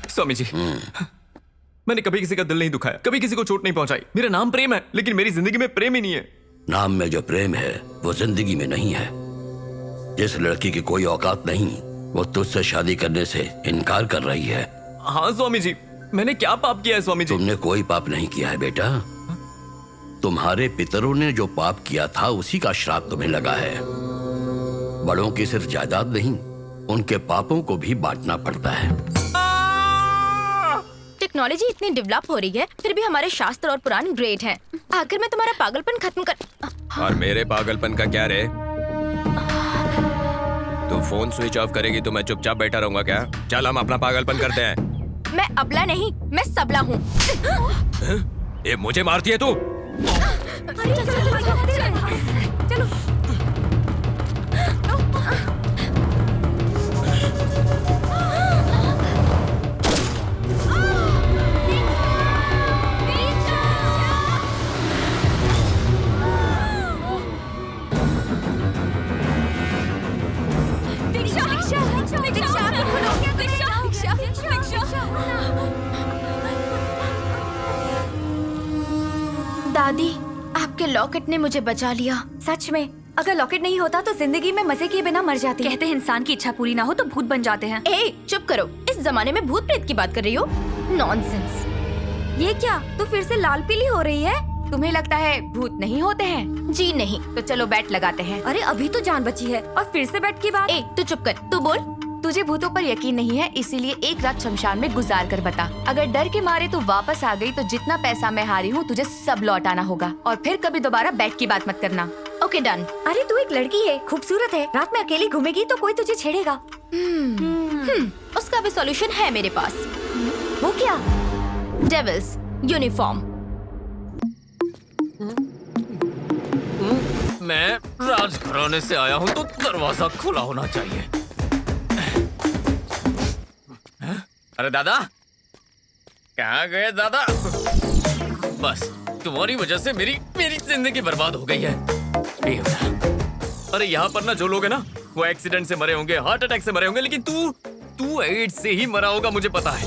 स्वामी जी, मैंने कभी किसी का दिल नहीं दुखाया, कभी किसी को चोट नहीं पहुंचाई। मेरा नाम प्रेम है, लेकिन मेरी जिंदगी में प्रेम ही नहीं है। नाम में जो प्रेम है वो जिंदगी में नहीं है। जिस लड़की की कोई औकात नहीं वो तुझसे शादी करने से इनकार कर रही है। हाँ स्वामी जी, मैंने क्या पाप किया है स्वामी जी? तुमने कोई पाप नहीं किया है बेटा। तुम्हारे पितरों ने जो पाप किया था उसी का श्राप तुम्हें लगा है। बड़ों की सिर्फ जायदाद नहीं, उनके पापों को भी बांटना पड़ता है। टेक्नोलॉजी इतनी डेवलप हो रही है, फिर भी हमारे शास्त्र और पुराण ग्रेट हैं। आखिर में तुम्हारा पागलपन खत्म कर। और मेरे पागलपन का क्या रे? तू फोन स्विच ऑफ करेगी तो मैं चुपचाप बैठा रहूंगा क्या? चल हम अपना पागलपन करते हैं। मैं अबला नहीं, मैं सबला हूँ। ये मुझे मारती है तू? चलो। दादी, आपके लॉकेट ने मुझे बचा लिया। सच में, अगर लॉकेट नहीं होता तो जिंदगी में मजे किए बिना मर जाती। कहते हैं इंसान की इच्छा पूरी ना हो तो भूत बन जाते हैं। ए, चुप करो। इस जमाने में भूत प्रेत की बात कर रही हो? नॉनसेंस। ये क्या, तू फिर से लाल पीली हो रही है? तुम्हें लगता है भूत नहीं होते हैं? जी नहीं। तो चलो बैट लगाते हैं। अरे अभी तो जान बची है और फिर से बैट की बात। ए, तू चुप कर। तू बोल। तुझे भूतों पर यकीन नहीं है, इसीलिए एक रात शमशान में गुजार कर बता। अगर डर के मारे तू वापस आ गई तो जितना पैसा मैं हारी हूँ तुझे सब लौटाना होगा, और फिर कभी दोबारा बैट की बात मत करना। Okay done. अरे तू एक लड़की है, खूबसूरत है, रात में अकेली घूमेगी तो कोई तुझे छेड़ेगा। उसका भी सॉल्यूशन है मेरे पास। वो क्या? Devil's uniform. मैं राजघराने से आया हूँ तो दरवाजा खुला होना चाहिए। अरे दादा, कहाँ गए दादा? बस तुम्हारी वजह से मेरी जिंदगी बर्बाद हो गई है। अरे यहाँ पर ना जो लोग हैं ना वो एक्सीडेंट से मरे होंगे, हार्ट अटैक से मरे होंगे, लेकिन तू एड्स से ही मरा होगा, मुझे पता है।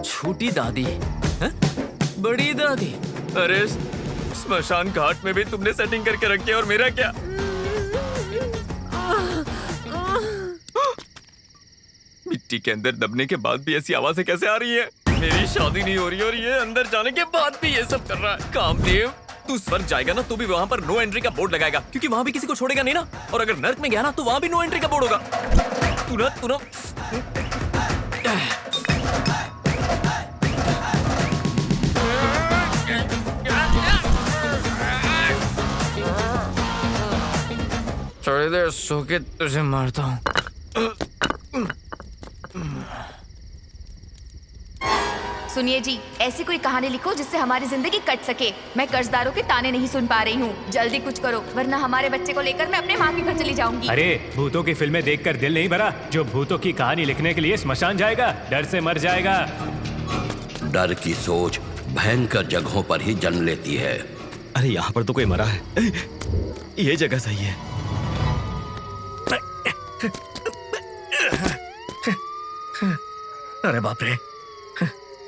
छोटी दादी है? बड़ी दादी? अरे स्मशान घाट में भी तुमने सेटिंग करके रखी है, और मेरा क्या? मिट्टी के अंदर दबने के बाद भी ऐसी आवाजें कैसे आ रही है? मेरी शादी नहीं हो रही और ये अंदर जाने के बाद भी ये सब कर रहा है। कामदेव, तू स्वर्ग जाएगा ना तो भी वहाँ पर नो एंट्री का बोर्ड लगाएगा, क्योंकि वहाँ भी किसी को छोड़ेगा नहीं ना। और अगर नर्क में गया ना तो वहाँ भी नो एंट्री का बोर्ड होगा। तू ना थोड़ी देर सो के तुझे मारता हूँ। सुनिए जी, ऐसी कोई कहानी लिखो जिससे हमारी जिंदगी कट सके। मैं कर्जदारों के ताने नहीं सुन पा रही हूँ। जल्दी कुछ करो, वरना हमारे बच्चे को लेकर मैं अपने माँ के घर चली जाऊंगी। अरे भूतों की फिल्में देखकर दिल नहीं भरा? जो भूतों की कहानी लिखने के लिए श्मशान जाएगा, डर से मर जाएगा। डर की सोच भयंकर जगहों पर ही जन्म लेती है। अरे यहाँ पर तो कोई मरा है। ये जगह सही है। अरे बाप रे,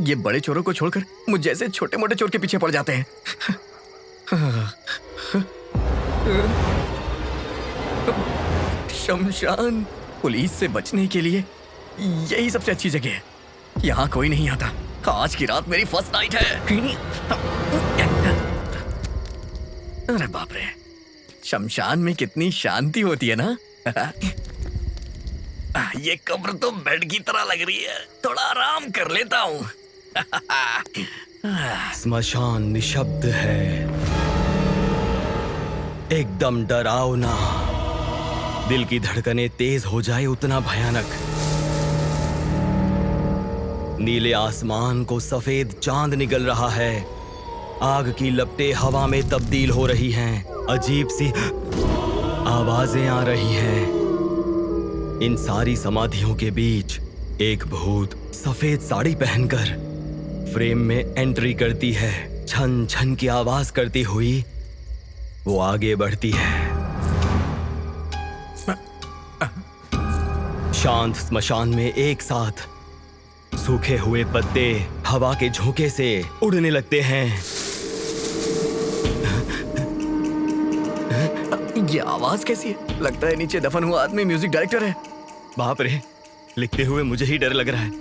ये बड़े चोरों को छोड़कर मुझ जैसे छोटे मोटे चोर के पीछे पड़ जाते हैं। शमशान पुलिस से बचने के लिए यही सबसे अच्छी जगह है। यहाँ कोई नहीं आता। आज की रात मेरी फर्स्ट नाइट है। अरे बाप रे, शमशान में कितनी शांति होती है ना। ये कब्र तो बेड की तरह लग रही है, थोड़ा आराम कर लेता हूँ। स्मशान निशब्द है, एकदम डरावना। दिल की धड़कनें तेज हो जाए उतना भयानक। नीले आसमान को सफेद चांद निगल रहा है। आग की लपटें हवा में तब्दील हो रही हैं। अजीब सी आवाजें आ रही हैं। इन सारी समाधियों के बीच एक भूत सफेद साड़ी पहनकर फ्रेम में एंट्री करती है। छन छन की आवाज करती हुई वो आगे बढ़ती है। शांत स्मशान में एक साथ सूखे हुए पत्ते हवा के झोंके से उड़ने लगते हैं। ये आवाज कैसी है? लगता है नीचे दफन हुआ आदमी म्यूजिक डायरेक्टर है। बाप रे, लिखते हुए मुझे ही डर लग रहा है।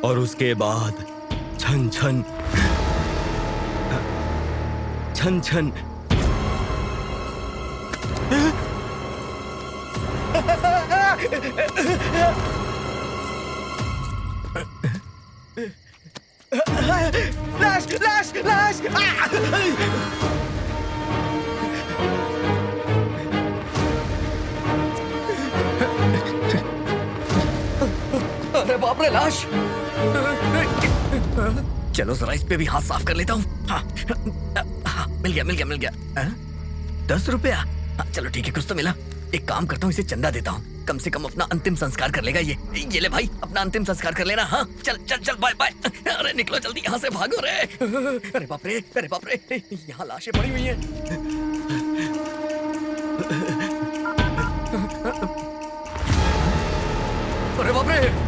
और उसके बाद छन छन छन छन। लाश लाश लाश। अरे बाप रे, लाश। चलो जरा इस पे भी हाथ साफ कर लेता हूँ। हाँ, मिल गया मिल गया मिल गया। 10 रुपया? हाँ, चलो ठीक है, कुछ तो मिला। एक काम करता हूँ, इसे चंदा देता हूँ। कम से कम अपना अंतिम संस्कार कर लेगा ये ले भाई, अपना अंतिम संस्कार कर लेना। हाँ चल चल चल, बाय बाय। अरे निकलो जल्दी यहाँ से, भागो रे। अरे बाप रे, अरे बाप रे, यहाँ लाशें पड़ी हुई हैं। अरे बाप रे।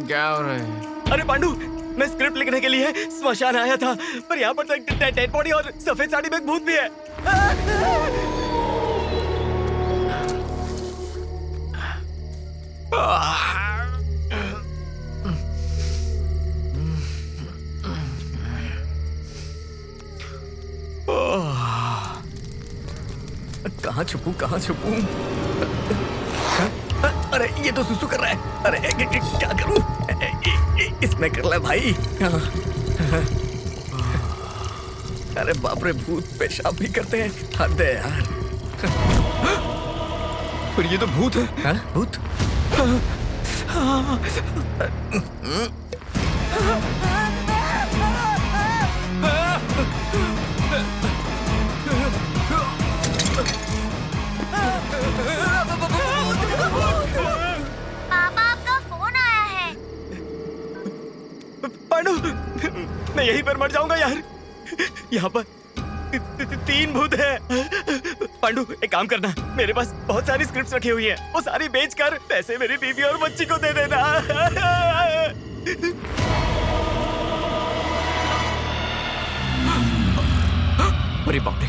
क्या हो रहा है? अरे पांडु, मैं स्क्रिप्ट लिखने के लिए स्मशान आया था, पर यहाँ पर तो एक डेड बॉडी और सफेद साड़ी में एक भूत भी है। कहाँ छुपूं, कहाँ छुपूं? अरे ये तो सुसु कर रहा है। अरे क्या करूं? इसमें कर ले भाई। अरे बाप रे, भूत पेशाब भी करते हैं। हद है यार। पर ये तो भूत है। हाँ? भूत? पापा, आपका फोन आया है। पांडु, मैं यहीं पर मर जाऊंगा यार। यहाँ पर 3 भूत हैं। पांडु, एक काम करना, मेरे पास बहुत सारी स्क्रिप्ट्स रखी हुई हैं, वो सारी बेचकर पैसे मेरी बीवी और बच्ची को दे देना। अरे बाप रे,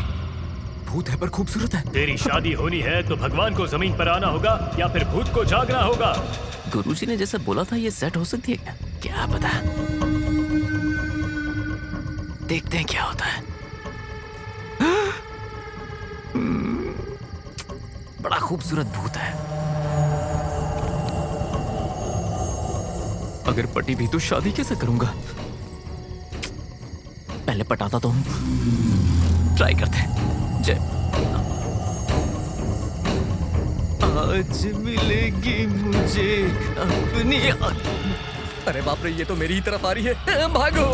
भूत है पर खूबसूरत है। तेरी शादी होनी है तो भगवान को जमीन पर आना होगा या फिर भूत को जागना होगा। गुरुजी ने जैसा बोला था ये सेट हो सकती है क्या पता। देखते हैं क्या होता है। बड़ा खूबसूरत भूत है। अगर पटी भी तो शादी कैसे करूंगा? पहले पटाता तो हूं। ट्राई करते हैं। जय। आज मिलेगी मुझे अपनी। अरे बाप रे, ये तो मेरी ही तरफ आ रही है। भागो।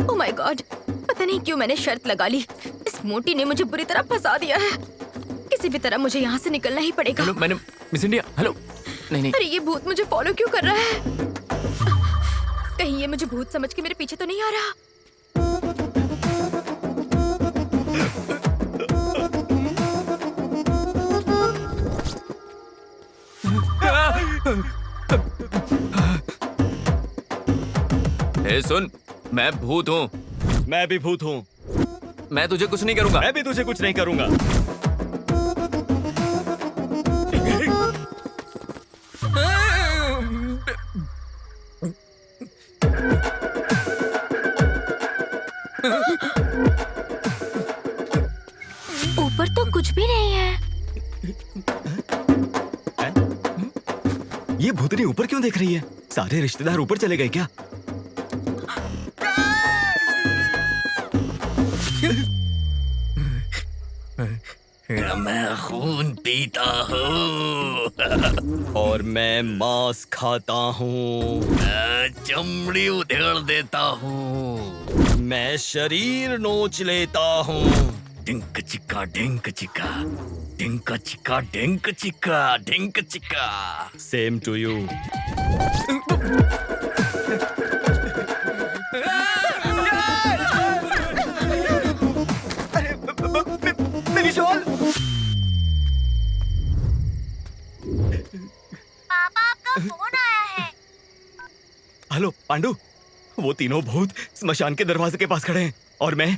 ओह माय गॉड, पता नहीं क्यों मैंने शर्त लगा ली। इस मोटी ने मुझे बुरी तरह फंसा दिया है। किसी भी तरह मुझे यहाँ से निकलना ही पड़ेगा। हेलो, मैंने मिस इंडिया। हेलो। नहीं। अरे ये भूत मुझे फॉलो क्यों कर रहा है? कहीं ये मुझे भूत समझ के मेरे पीछे तो नहीं आ रहा? ए सुन, मैं भूत हूँ। मैं भी भूत हूँ। मैं तुझे कुछ नहीं करूंगा। मैं भी तुझे कुछ नहीं करूंगा। ऊपर तो कुछ भी नहीं है। ये भूतनी ऊपर क्यों देख रही है? सारे रिश्तेदार ऊपर चले गए क्या? मैं खून पीता हूँ और मैं मांस खाता हूँ। मैं चमड़ी उधेड़ देता हूँ। मैं शरीर नोच लेता हूँ। डिंक चिक्का डिंक चिक्का डिंक चिक्का डिंक चिक्का डिंक चिक्का। Same to you. मेरी शॉल। पापा, आपका फोन आया है। हेलो पांडु, वो तीनों भूत स्मशान के दरवाजे के पास खड़े हैं और मैं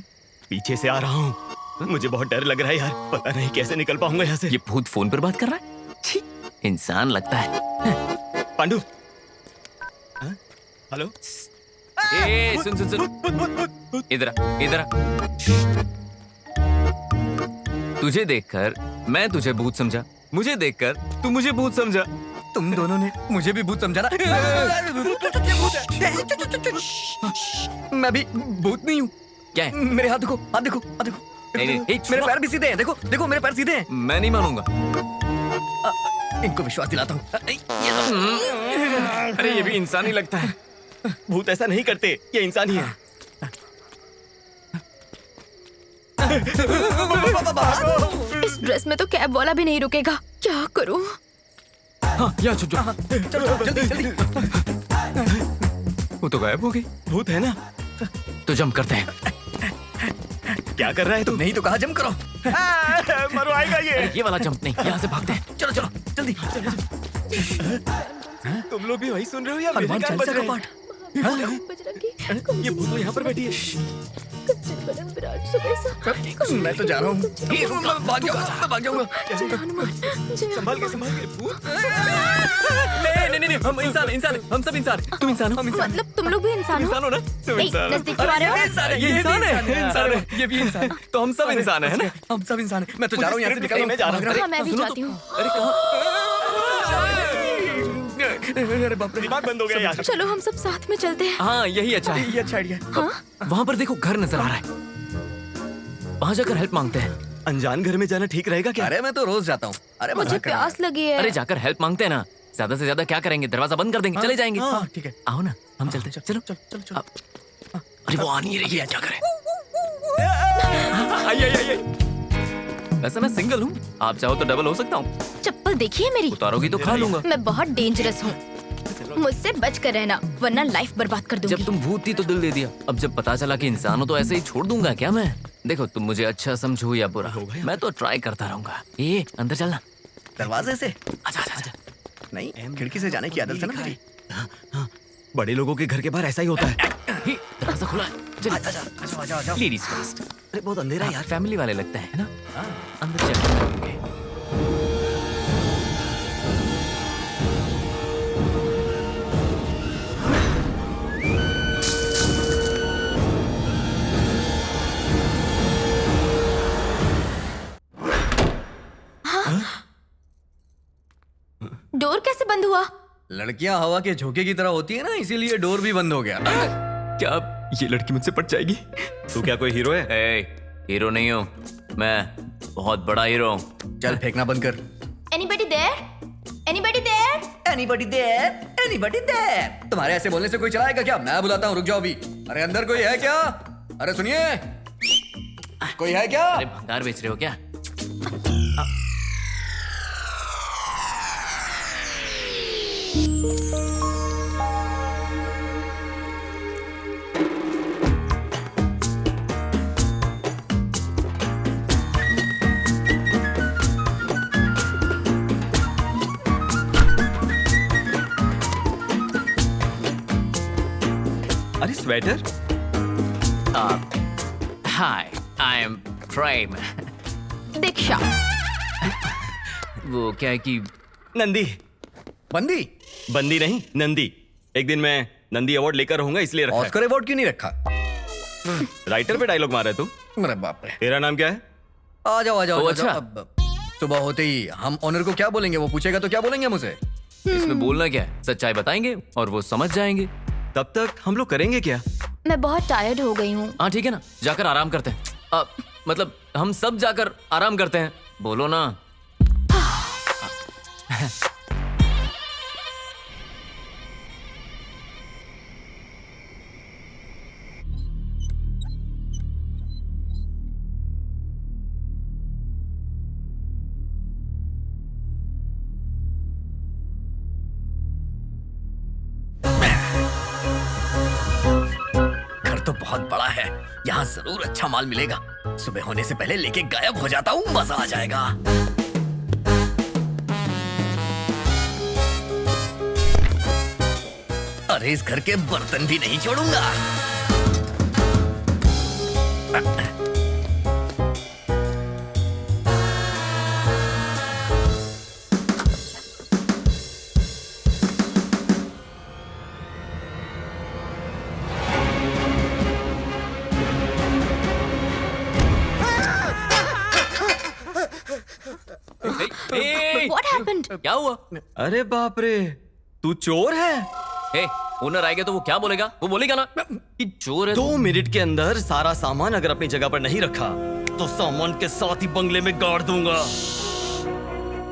पीछे से आ रहा हूँ। मुझे बहुत डर लग रहा है यार, पता नहीं कैसे निकल पाऊंगा यहाँ से। ये भूत फोन पर बात कर रहा है? छी, इंसान लगता है। पांडु। हाँ? हेलो। ए, सुन। इधर आ। तुझे देखकर मैं तुझे भूत समझा, मुझे देखकर तू मुझे भूत समझा। तुम दोनों ने मुझे भी भूत समझा ना? मैं भी भूत नहीं हूँ। क्या है? मेरे हाथ देखो, हाथ देखो, हाथ देखो। नहीं, मेरे पैर भी सीधे हैं। देखो देखो, मेरे पैर सीधे हैं। मैं नहीं मानूंगा। इनको विश्वास दिलाता हूँ। अरे ये भी इंसान ही लगता है। भूत ऐसा नहीं करते, ये इंसान ही है। इस ड्रेस में तो कैब वाला भी नहीं रुकेगा। क्या करूं? हाँ, यहाँ छुप जाओ। चलो जल्दी जल्दी। वो तो गायब हो गई। भूत है ना? तो जंप करते हैं। क्या कर रहा है तू? नहीं तो कहा जंप करो। मरवाएगा ये। ये वाला जंप नहीं, यहाँ से भागते हैं। चलो चलो जल्दी। तुम लोग भी वही सुन रहे हो या मेरे हनुमान कान बज चालीसा रहे का हैं? पाठ। ये भूत तो यहाँ पर बैठी है। मैं तो जा रहा हूँ। मैं भाग जाऊंगा। संभाल के भूत। नहीं, हम इंसान, हम सब इंसान। तुम इंसान हो, हम इंसान। मतलब तुम लोग भी इंसान हो? इंसान हो ना? तुम इंसान हो। नजदीक क्यों आ रहे हो? ये इंसान है। ये भी इंसान। तो हम सब इंसान है ना? हम सब इंसान हैं। मैं तो जा रहा हूँ यहाँ से, निकल मैं जा रहा हूँ। हाँ, मैं भी जाती हूँ। अरे कहाँ? अरे बाप रे, दिमाग बंद हो गया यार। चलो हम सब साथ में चलते हैं। हाँ, यही अच्छा है। ये अच्छा आइडिया है। वहाँ पर देखो, घर नजर आ रहा है। वहाँ जाकर हेल्प मांगते हैं। अनजान घर में जाना ठीक रहेगा क्या? अरे मैं तो रोज जाता हूँ। अरे मुझे मजाक कर रहा हूँ। प्यास लगी है। अरे जाकर हेल्प मांगते हैं ना। ज्यादा से ज्यादा क्या करेंगे, दरवाजा बंद कर देंगे, चले जाएंगे। हाँ, ठीक है। आओ ना, हम चलते हैं। चलो चलो। अरे वो आ नहीं रही है, क्या करें? वैसे मैं सिंगल हूँ, आप चाहो तो डबल हो सकता हूँ। चप्पल देखिए मेरी। उतारोगी तो खा लूंगा। मैं बहुत डेंजरस हूँ, मुझसे बच कर रहना वरना लाइफ बर्बाद कर दूंगी। जब तुम भूत थी तो दिल दे दिया, अब जब पता चला कि इंसान हो तो ऐसे ही छोड़ दूंगा क्या मैं? देखो, तुम मुझे अच्छा समझो या बुरा, मैं तो ट्राई करता रहूंगा। ये अंदर चलना। दरवाजे से? अच्छा। नहीं, खिड़की से जाने की आदत है ना मेरी। बड़े लोगों के घर के बाहर ऐसा ही होता है। दरवाजा खुला है। आजा। Ladies first. अरे बहुत अंधेरा है यार। फैमिली वाले लगते हैं ना। अंदर चलेंगे। डोर कैसे बंद हुआ? लड़कियां हवा के झोंके की तरह होती है ना, इसीलिए डोर भी बंद हो गया। क्या ये लड़की मुझसे पट जाएगी? तू क्या कोई हीरो है? हीरो नहीं हूँ मैं, बहुत बड़ा हीरो हूँ। चल फेंकना बंद कर। Anybody there? Anybody there? Anybody there? Anybody there? तुम्हारे ऐसे बोलने से कोई चलाएगा क्या? मैं बुलाता हूँ, रुक जाओ अभी। अरे अंदर कोई है क्या? अरे सुनिए, कोई है क्या? अरे भंगार बेच रहे हो क्या? अरे स्वेटर? हाय, आई एम प्रेम। दीक्षा। वो क्या है कि नंदी। बंदी? बंदी नहीं, नंदी। एक दिन मैं नंदी अवार्ड लेकर रहूंगा इसलिए रखा है। ऑस्कर अवार्ड क्यों नहीं रखा? राइटर पे डायलॉग मारा है तू? अरे बाप रे। तेरा नाम क्या है? आ जाओ। अच्छा। अब सुबह होते ही हम ऑनर को क्या बोलेंगे? वो पूछेगा तो क्या बोलेंगे मुझे? इसमें बोलना क्या है? सच्चाई बताएंगे और वो समझ जाएंगे। तब तक हम लोग करेंगे क्या? मैं बहुत टायर्ड हो गई हूँ। हाँ ठीक है ना, जाकर आराम करते हैं। मतलब हम सब जाकर आराम करते हैं। बोलो ना। तो बहुत बड़ा है, यहाँ जरूर अच्छा माल मिलेगा। सुबह होने से पहले लेके गायब हो जाता हूँ, मजा आ जाएगा। अरे इस घर के बर्तन भी नहीं छोड़ूंगा। What happened? क्या हुआ? अरे बाप रे, तू चोर है? ओनर आएगा तो वो क्या बोलेगा? वो बोलेगा ना कि चोर है। 2 मिनट के अंदर सारा सामान अगर अपनी जगह पर नहीं रखा तो सामान के साथ ही बंगले में गाड़ दूंगा।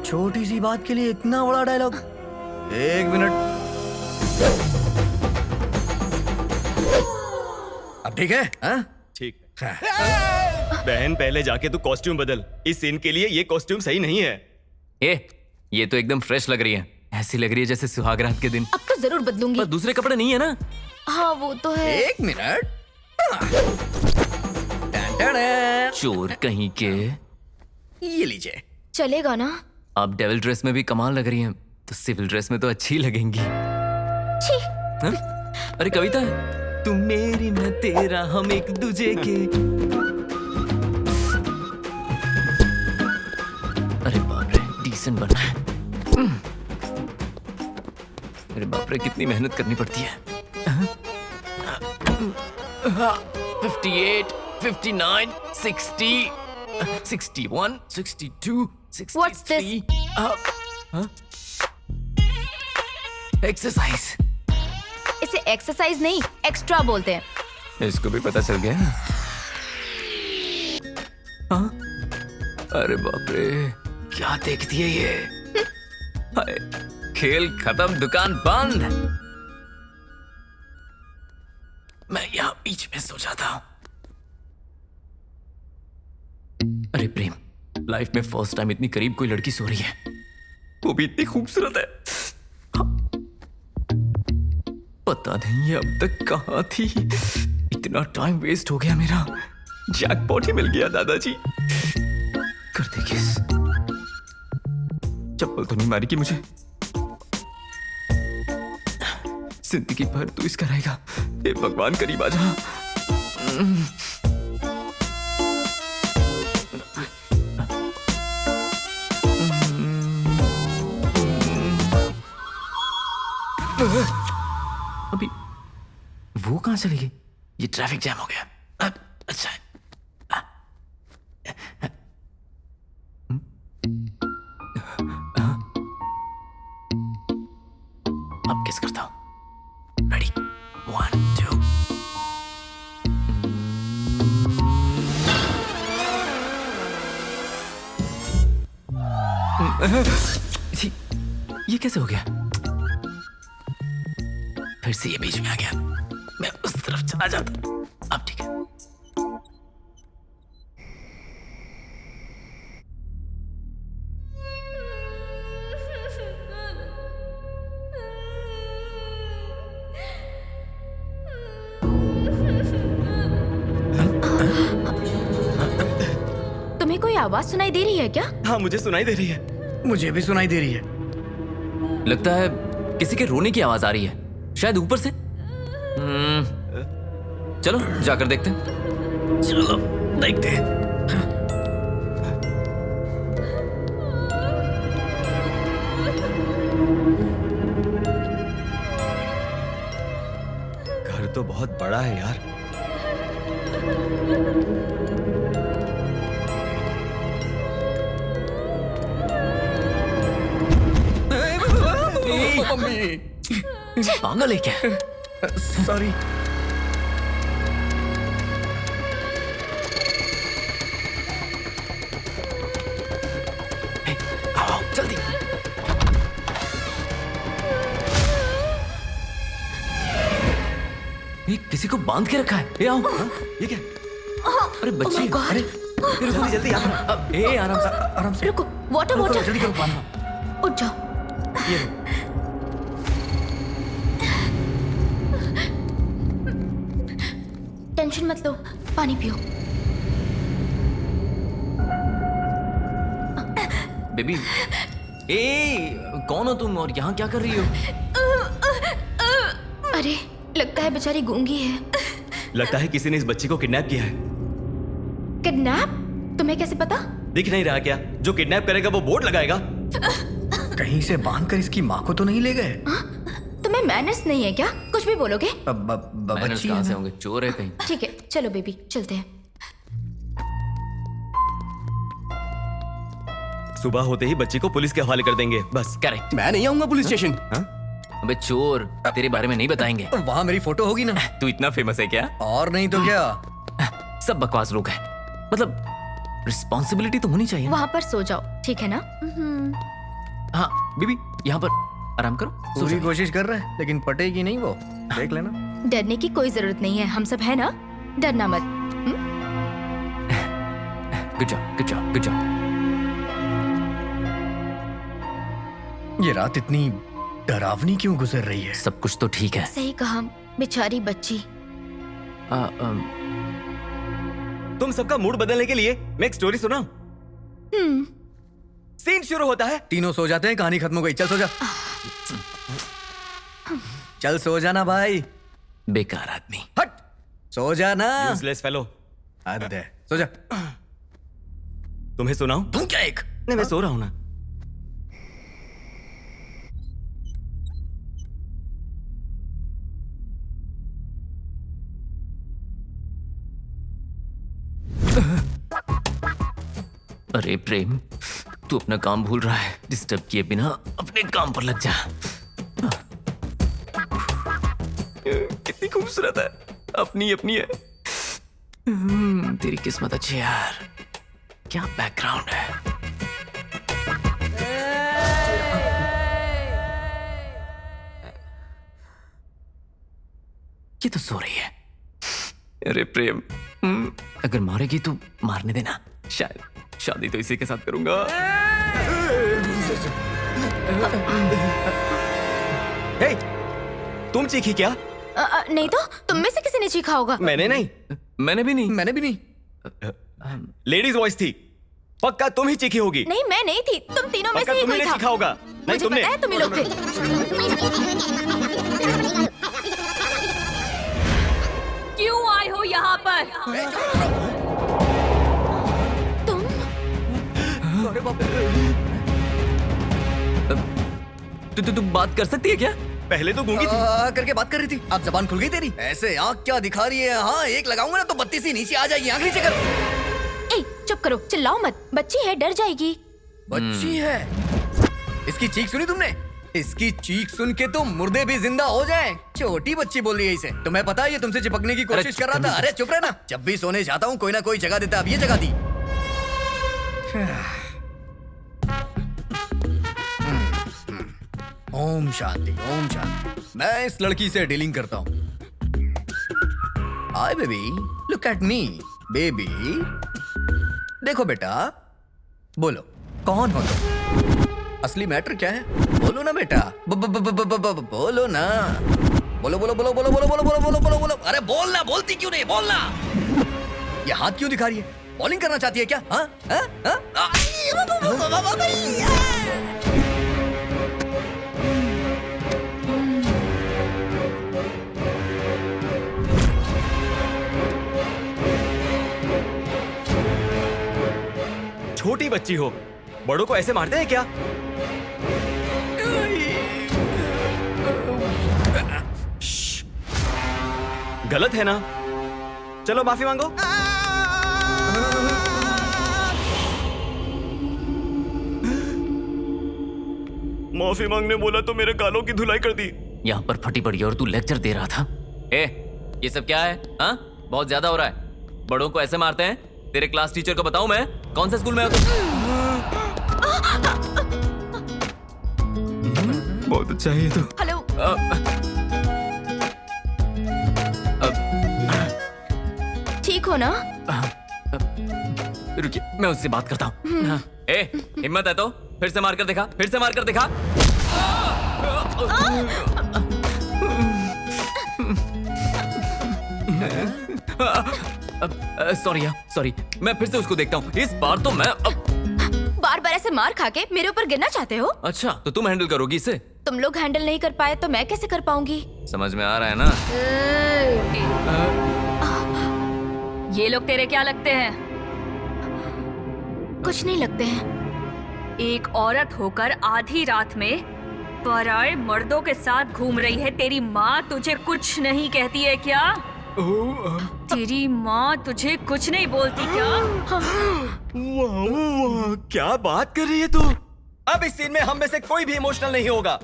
छोटी सी बात के लिए इतना बड़ा डायलॉग? 1 मिनट। अब ठीक है? हाँ? ठीक है। बहन पहले जाके तू कॉस्ट्यूम बदल, इस सीन के लिए ये कॉस्ट्यूम सही नहीं है। ये तो एकदम फ्रेश लग रही है, ऐसी लग रही है जैसे सुहागरात के दिन। अब तो जरूर बदलूंगी। पर दूसरे कपड़े नहीं है ना? हाँ वो तो है। 1 मिनट। चोर कहीं के। ये लीजिए। चलेगा ना? आप डेविल ड्रेस में भी कमाल लग रही हैं, तो सिविल ड्रेस में तो अच्छी लगेंगी। छी। हाँ? अरे कविता, तू मेरी मैं तेरा हम एक दूजे के। अरे बाप रे, डिसेंट बनना है। अरे बाप रे, कितनी मेहनत करनी पड़ती है। 58, 59, 60, 61, 62, 63. What's this? एक्सरसाइज। इसे एक्सरसाइज नहीं, एक्स्ट्रा बोलते हैं। इसको भी पता चल गया। हाँ? अरे बाप रे, क्या देखती है ये? हाय, खेल खत्म, दुकान बंद। मैं यहाँ बीच में सो जाता हूँ। अरे प्रेम, लाइफ में फर्स्ट टाइम इतनी करीब कोई लड़की सो रही है, वो भी इतनी खूबसूरत है। पता नहीं अब तक कहाँ थी, इतना टाइम वेस्ट हो गया मेरा। जैकपॉट ही मिल गया दादाजी। कर दे किस। चप्पल तो नहीं मारी कि मुझे। जिंदगी भर तू इसका रहेगा। हे भगवान, करीब आ जा। अभी वो कहां चली गई? ये ट्रैफिक जैम हो गया। अच्छा है। अब किस करता हूं? रेडी, 1, 2। ये कैसे हो गया? फिर से ये बीच में आ गया। मैं उस तरफ चला जाता। अब ठीक है। तुम्हें कोई आवाज सुनाई दे रही है क्या? हाँ, मुझे सुनाई दे रही है। मुझे भी सुनाई दे रही है। लगता है किसी के रोने की आवाज आ रही है, शायद ऊपर से। चलो जाकर देखते हैं। चलो देखते हैं। घर तो बहुत बड़ा है यार। मम्मी, पागल है क्या? सॉरी। आओ जल्दी। ये किसी को बांध के रखा है। ये आओ। ये क्या? अरे बच्ची। अरे जल्दी जल्दी आप। ए आराम से। रुको, वाटर वाटर। जल्दी करो, बांधो। उठ जाओ। ये टेंशन मत लो, पानी पियो। बेबी, कौन हो तुम और यहाँ क्या कर रही हो? अरे लगता है बेचारी गूंगी है। लगता है किसी ने इस बच्ची को किडनैप किया है। किडनैप? तुम्हें कैसे पता? दिख नहीं रहा क्या? जो किडनैप करेगा वो बोर्ड लगाएगा। कहीं से बांधकर इसकी माँ को तो नहीं ले गए? तुम्हें मैनर्स नहीं है क्या? कुछ भी बोलोगे? मैनर्स कहाँ से होंगे? चोर है कहीं। ठीक है, चलो बेबी, चलते हैं। सुबह होते ही बच्ची को पुलिस के हवाले कर देंगे, बस। करेक्ट। मैं नहीं आऊंगा पुलिस स्टेशन। अबे चोर, तेरे बारे में नहीं बताएंगे। वहाँ मेरी फोटो होगी ना। तू इतना फेमस है क्या? और नहीं तो क्या। सब बकवास लोग हैं। मतलब रिस्पॉन्सिबिलिटी तो होनी चाहिए। वहाँ पर सो जाओ, ठीक है ना? हाँ बीबी, यहाँ पर आराम करो। पूरी कोशिश कर रहा है, लेकिन पटेगी नहीं वो। देख लेना। डरने की कोई जरूरत नहीं है, हम सब है ना। डरना मत। Good job, good job, good job. ये रात इतनी डरावनी क्यों गुजर रही है? सब कुछ तो ठीक है। सही कहा, बेचारी बच्ची। तुम सबका मूड बदलने के लिए मैं एक स्टोरी सुना। सीन शुरू होता है, तीनों सो जाते हैं, कहानी खत्म हो गई। चल सो जा, चल सो जाना भाई। बेकार आदमी। हट, सो जाना। Useless fellow. हद है, सो जा। तुम्हें सुनाऊं? तुम क्या एक? नहीं, मैं सो रहा हूं ना। अरे प्रेम, तू अपना काम भूल रहा है। डिस्टर्ब किए बिना अपने काम पर लग जा। कितनी खूबसूरत है, अपनी अपनी है। तेरी किस्मत अच्छी है यार। क्या बैकग्राउंड है। ये तो सो रही है। अरे प्रेम, अगर मारेगी तो मारने देना। शायद शादी तो इसी के साथ करूंगा। हे, तुम चीखी क्या? नहीं तो तुम में से किसी ने चीखा होगा। मैंने नहीं। मैंने भी नहीं। मैंने भी नहीं। लेडीज वॉइस थी, पक्का तुम ही चीखी होगी। नहीं, मैं नहीं थी, तुम तीनों में पक्का से ही तुम्ही कोई ने था। चीखा होगा। नहीं, मुझे तुमने। पता है तुम ही लोग थे। क्यों आए हो यहाँ पर? तू बात कर सकती है क्या? पहले तो गूंगी थी। करके बात कर रही थी, अब जबान खुल गई तेरी। ऐसे आँख क्या दिखा रही है? हाँ, एक लगाऊंगा ना तो 32 ही नीचे आ जाएगी। आँख नीचे कर। ए, चुप करो, चिल्लाओ मत। बच्ची है, डर जाएगी। बच्ची है? इसकी चीख सुनी तुमने? इसकी चीख सुन के तो मुर्दे भी जिंदा हो जाएं। छोटी बच्ची बोल रही है इसे। तुम्हें पता है ये तुमसे चिपकने की कोशिश कर रहा था। अरे चुप रहना। जब भी सोने जाता हूँ कोई ना कोई जगह देता, अब ये जगह दी। ओम शांति, ओम शांति। मैं इस लड़की से डीलिंग करता हूँ। Hi baby, look at me. Baby, देखो बेटा, बोलो कौन हो तुम? असली मैटर क्या है? बोलो ना बेटा, बोलो ना। बोलो बोलो बोलो बोलो बोलो बोलो बोलो बोलो बोलो बोलो। अरे बोलना, बोलती क्यों नहीं? बोलना। ये हाथ क्यों दिखा रही है? बॉलिंग करना चाहती है क्या? हाँ हाँ हाँ? छोटी बच्ची हो, बड़ों को ऐसे मारते हैं क्या? गलत है ना? चलो माफी मांगो। माफी मांगने बोला तो मेरे गालों की धुलाई कर दी। यहाँ पर फटी पड़ी और तू लेक्चर दे रहा था। ए, ये सब क्या है? हाँ, बहुत ज्यादा हो रहा है। बड़ों को ऐसे मारते हैं? तेरे क्लास टीचर को बताऊं मैं? कौन से स्कूल में हो तुम? बहुत अच्छा है ये तो। हेलो। ठीक हो ना? रुकिए, मैं उससे बात करता हूँ। ए, हिम्मत है तो फिर से मार कर दिखा, फिर से मार कर दिखा। सॉरी, मैं फिर से उसको देखता हूँ। इस बार तो मैं बार बार ऐसे मार खा के मेरे ऊपर गिरना चाहते हो? अच्छा, तो तुम हैंडल करोगी इसे? तुम लोग हैंडल नहीं कर पाए तो मैं कैसे कर पाऊंगी? समझ में आ रहा है ना? ये लोग तेरे क्या लगते हैं? कुछ नहीं लगते हैं। एक औरत होकर आधी रात में पराए मर्दों के साथ घूम रही है। तेरी माँ तुझे कुछ नहीं कहती है क्या? तेरी माँ तुझे कुछ नहीं बोलती क्या? वाह, क्या बात कर रही है तू? अब इस सीन में हम में से कोई भी इमोशनल नहीं होगा।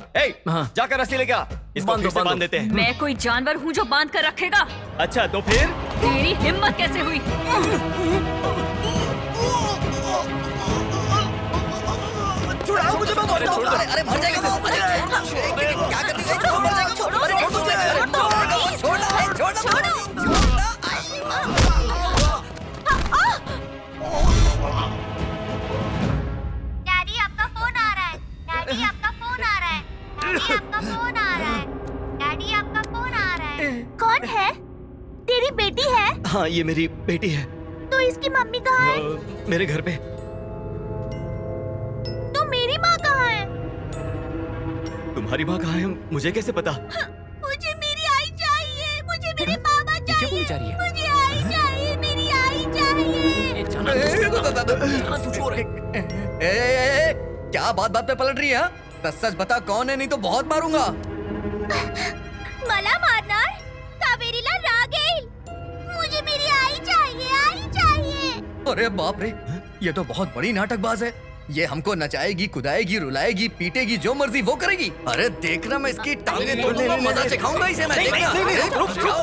जाकर रस्सी लेके आ, इसको फिर से बांध देते हैं। मैं कोई जानवर हूँ जो बांध कर रखेगा? अच्छा तो फिर? तेरी हिम्मत कैसे हुई? छुड़ाओ मुझे, मैं मर जाऊंगा। अरे मर जाएगा। क्या कर रही है? मर जाएगा। छोड़ो, डैडी आपका फोन आ रहा है। डैडी आपका फोन आ रहा है। डैडी आपका फोन आ रहा है। डैडी आपका फोन आ रहा है। कौन है? तेरी बेटी है? हाँ, ये मेरी बेटी है। तो इसकी मम्मी कहाँ है? मेरे घर पे। तो मेरी माँ कहाँ है? तुम्हारी माँ कहाँ है मुझे कैसे पता? मुझे मेरी आई चाहिए, मुझे मेरे पापा क्यों बोली जा रही है? मुझे आई चाहिए, मेरी आई चाहिए। क्या बात बात पे पलट रही है? सच सच बता कौन है, नहीं तो बहुत मारूंगा। मला मारणार? कावेरीला राग येईल। मुझे मेरी आई चाहिए, आई चाहिए। अरे बाप रे, ये तो बहुत बड़ी नाटकबाज है। ये हमको नचाएगी, कुदाएगी, रुलाएगी, पीटेगी, जो मर्जी वो करेगी। अरे देखना मैं इसकी टांगे तोड़ूंगा, मजा चखाऊंगा इसे मैं।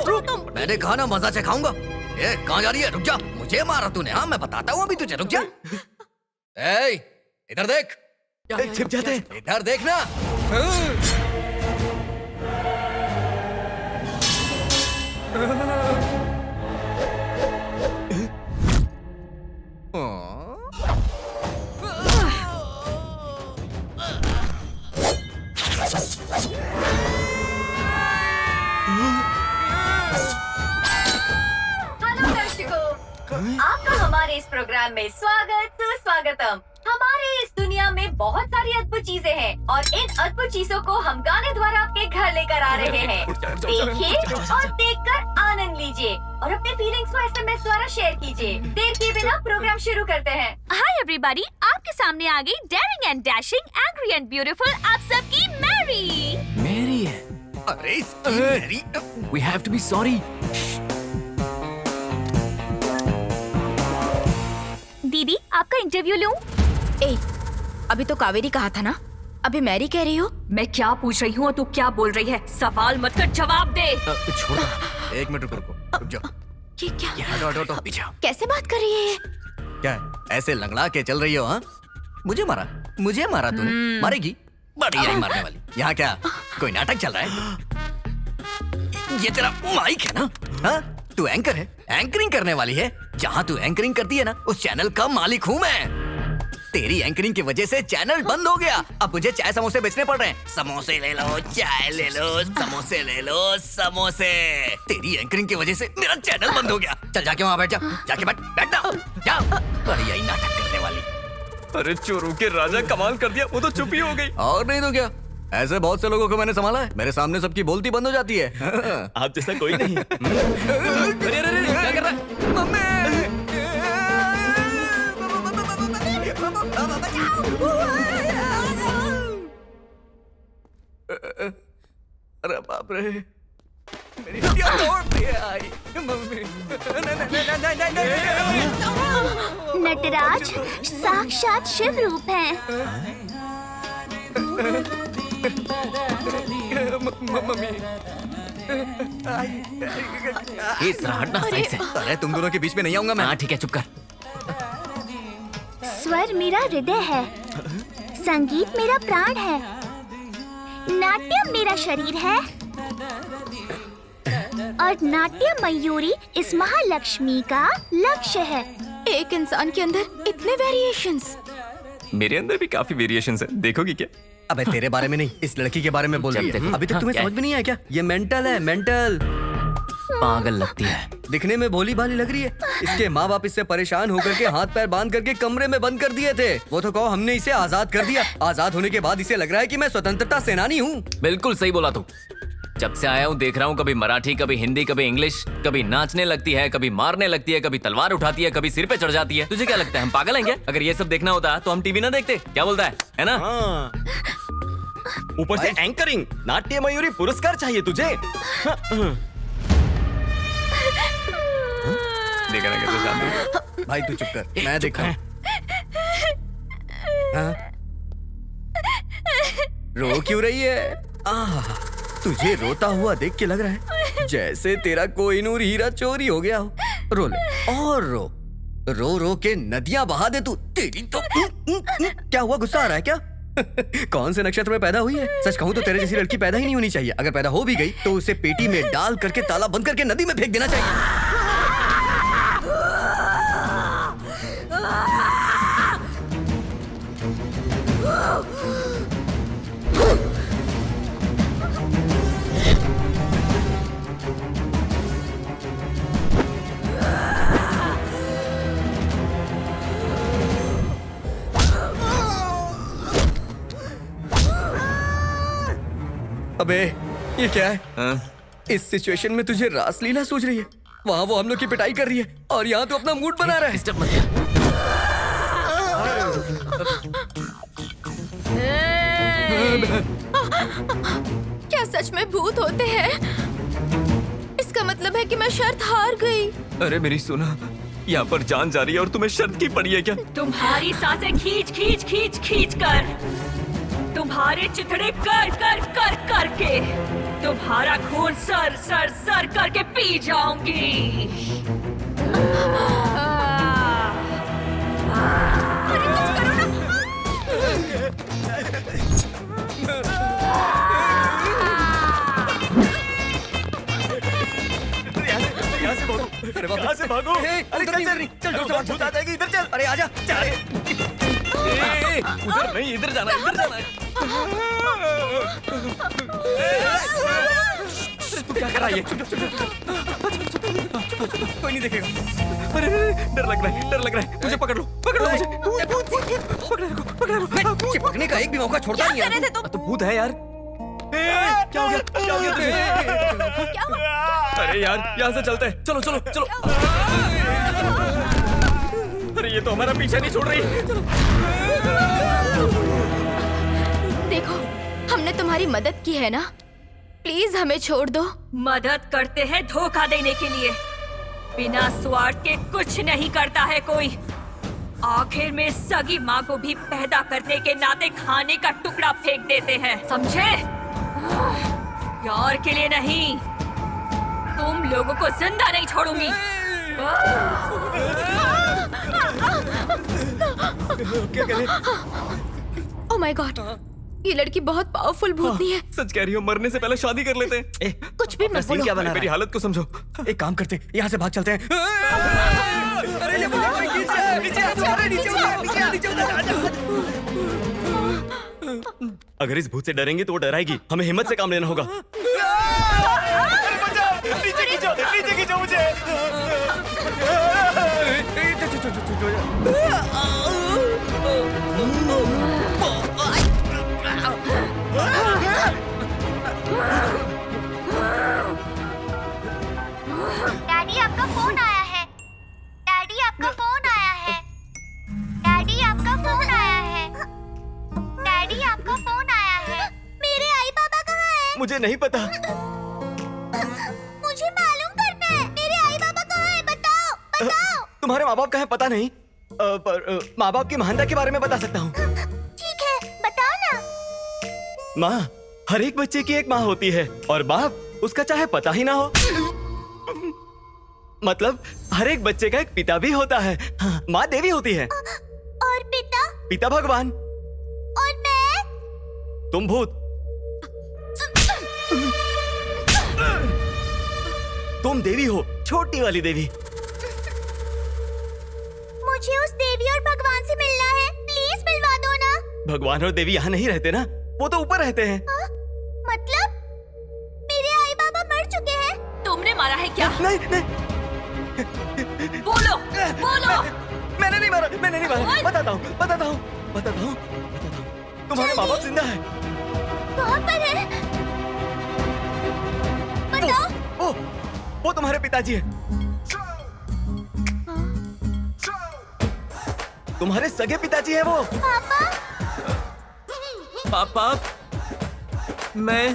रुक, मैंने कहा ना मजा चखाऊंगा। ए, कहाँ जा रही है? रुक जा, मुझे मारा तूने। हाँ मैं बताता हूँ अभी तुझे, रुक जा। ए, इधर देख। छिप जाते। इधर देखना। हेलो दर्शकों, आपका हमारे इस प्रोग्राम में स्वागत सुस्वागतम। हमारे इस दुनिया में बहुत सारी अद्भुत चीजें हैं और इन अद्भुत चीजों को हम गाने द्वारा आपके घर लेकर आ रहे हैं। देखिए और देखकर आनंद लीजिए और अपने फीलिंग्स को SMS द्वारा शेयर कीजिए। देर किए बिना प्रोग्राम शुरू करते हैं। हाय एवरीबॉडी, आपके सामने आ गई daring and dashing, angry and beautiful आप सबकी मैरी। मेरी है। अरे इसकी मेरी। We have to be sorry. दीदी आपका इंटरव्यू लूं? ए, अभी तो कावेरी कहा था ना, अभी मैरी कह रही हो। मैं क्या पूछ रही हूँ और तू क्या बोल रही है? सवाल मत कर, जवाब दे। छोड़। एक मिनट रुक जाओ। ये क्या? हटो पीछे। कैसे बात कर रही है ये? क्या ऐसे लंगड़ा के चल रही हो? हाँ, मुझे मारा तूने। मारेगी? बड़ी आई मारने वाली। यहाँ क्या कोई नाटक चल रहा है? ये तेरा माइक है ना? हाँ, तू एंकर है, एंकरिंग करने वाली है। जहाँ तू एंकरिंग करती है ना, उस चैनल का मालिक हूँ मैं। तेरी एंकरिंग की वजह से चैनल बंद हो गया। अब मुझे चाय समोसे बेचने पड़ रहे हैं। समोसे ले लो, चाय ले लो, समोसे ले लो, समोसे। तेरी एंकरिंग की वजह से मेरा चैनल बंद हो गया। चल जाके वहाँ बैठ जा, जाके बैठ जा। बड़ी आई नाटक करने वाली। अरे चोरों के राजा कमाल कर दिया, वो तो चुप ही हो गई। और नहीं तो क्या, ऐसे बहुत से लोगों को मैंने संभाला है। मेरे सामने सबकी बोलती बंद हो जाती है। आप जैसा कोई नहीं। अरे क्या कर रहा है? मम्मी! अरे बाप रे, मेरी हड्डियां तोड़ दी है आई। मम्मी, नटराज साक्षात शिव रूप है। मम्मी, हटना साइड से। अरे तुम दोनों के बीच में नहीं आऊंगा मैं। हाँ ठीक है, चुप कर। स्वर मेरा हृदय है, संगीत मेरा प्राण है, नाट्यम मेरा शरीर है और नाट्य मयूरी इस महालक्ष्मी का लक्ष्य है। एक इंसान के अंदर इतने वेरिएशंस। मेरे अंदर भी काफी वेरिएशंस है, देखोगी क्या? अबे तेरे बारे में नहीं, इस लड़की के बारे में बोल रही है। अभी तक तुम्हें समझ में नहीं आया क्या? ये मेंटल है, मेंटल। पागल लगती है। दिखने में भोली भाली लग रही है। इसके माँ बाप इससे परेशान होकर के हाथ पैर बांध करके कमरे में बंद कर दिए थे। वो तो कहो हमने इसे आजाद कर दिया। आजाद होने के बाद इसे लग रहा है कि मैं स्वतंत्रता सेनानी हूँ। बिल्कुल सही बोला तू। जब से आया हूँ देख रहा हूँ, कभी मराठी, कभी हिंदी, कभी इंग्लिश, कभी नाचने लगती है, कभी मारने लगती है, कभी तलवार उठाती है, कभी सिर पे चढ़ जाती है। तुझे क्या लगता है हम पागल हैं क्या? अगर ये सब देखना होता तो हम टीवी ना देखते। क्या बोलता है ना? ऊपर से एंकरिंग, नाट्य मयूरी पुरस्कार चाहिए तुझे। देखा ना कैसे शांति। भाई तू चुप कर, मैं देखा हूँ। रो क्यों रही है? तुझे रोता हुआ देख के लग रहा है जैसे तेरा कोहिनूर हीरा चोरी हो गया हो। रो ले और रो, रो रो के नदियां बहा दे तू। तेरी तो क्या हुआ, गुस्सा आ रहा है क्या? कौन से नक्षत्र में पैदा हुई है? सच कहूँ तो तेरे जैसी लड़की पैदा ही नहीं होनी चाहिए। अगर पैदा हो भी गई तो उसे पेटी में डाल करके ताला बंद करके नदी में फेंक देना चाहिए। अबे ये क्या है? हाँ? इस सिचुएशन में तुझे रासलीला सूझ रही है? वहाँ वो हम लोग की पिटाई कर रही है और यहाँ तो अपना मूड बना रहा है। डिस्टर्ब मत कर। क्या सच में भूत होते हैं? इसका मतलब है कि मैं शर्त हार गई। अरे मेरी सुना, यहाँ पर जान जा रही है और तुम्हें शर्त की पड़ी है क्या? तुम्हारी सांसें खींच खींच खींच खींच कर, तुम्हारे चिथड़े कर कर कर करके, तुम्हारा खून सर सर सर करके पी जाऊंगी। अरे कुछ करो ना। यहाँ से भागो। अरे बाप रे। यहाँ से भागो। अरे चल चल चल चल भूत आ जाएगी, इधर चल। अरे आजा। उधर नहीं, इधर जाना, इधर जाना है। तू क्या कर रहा है? कोई नहीं देखेगा। अरे डर लग रहा है, डर लग रहा है। मुझे पकड़ लो मुझे। मैं चिपकने का एक भी मौका छोड़ता नहीं है। तो भूत है यार। क्या हो गया? क्या हो गया तुझे? अरे यार, यहाँ से चलते हैं। चलो चलो चलो। अरे ये तो हमारा पीछा नहीं छोड़ रही। चलो। देखो, हमने तुम्हारी मदद की है ना, प्लीज हमें छोड़ दो। मदद करते हैं धोखा देने के लिए। बिना स्वार्थ के कुछ नहीं करता है कोई। आखिर में सगी माँ को भी पैदा करने के नाते खाने का टुकड़ा फेंक देते हैं, समझे? यार के लिए नहीं, तुम लोगों को जिंदा नहीं छोड़ूंगी। क्या करें? ओह माय गॉड, ये लड़की बहुत पावरफुल भूतनी है। सच कह रही हो, मरने से पहले शादी कर लेते हैं। कुछ भी मत बोलो। क्या बना मेरी हालत को समझो। एक काम करते, यहाँ से भाग चलते हैं। अरे ये अगर इस भूत से डरेंगे तो वो डराएगी। हमें हिम्मत से काम लेना होगा। नीचे खींचो मुझे। डैडी आपका फोन आया है। डैडी आपका फोन आया है। डैडी आपका फोन आया है। डैडी आपका फोन आया है। मेरे आई बाबा कहाँ हैं? मुझे नहीं पता। मुझे मालूम करना है। मेरे आई बाबा कहाँ हैं? बताओ बताओ। तुम्हारे माँ बाप का है पता नहीं, पर माँ बाप की महानता के बारे में बता सकता हूँ। ठीक है, बताओ ना। माँ हर एक बच्चे की एक माँ होती है और बाप उसका चाहे पता ही ना हो। मतलब हर एक बच्चे का एक पिता भी होता है। हाँ, माँ देवी होती है। और पिता? पिता भगवान। और मैं? तुम भूत। तुम देवी हो, छोटी वाली देवी। मुझे उस देवी और भगवान से मिलना है, प्लीज मिलवा दो ना। भगवान और देवी यहाँ नहीं रहते ना, वो तो ऊपर रहते हैं। मतलब मेरे आई बाबा मर चुके हैं? तुमने मारा है क्या? नहीं नहीं। बोलो बोलो। मैंने नहीं मारा। बताता हूँ। तुम्हारे माँ बाप जिंदा है। कहाँ पर है? बताओ। वो तुम्हारे पिताजी है। तुम्हारे सगे पिताजी है वो। पापा, मैं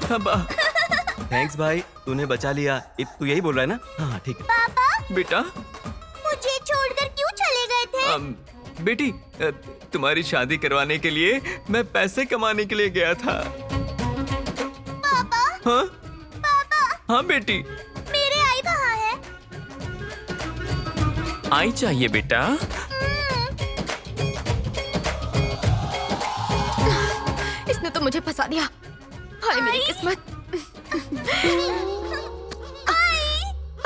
पापा। थैंक्स भाई, तूने बचा लिया। तू यही बोल रहा है ना? हाँ ठीक है। पापा बेटा। मुझे छोड़कर क्यों चले गए थे? बेटी, तुम्हारी शादी करवाने के लिए मैं पैसे कमाने के लिए गया था। पापा। हाँ पापा। हाँ बेटी। मेरे आई कहाँ है? आई चाहिए बेटा। इसने तो मुझे फंसा दिया। हाय मेरी किस्मत।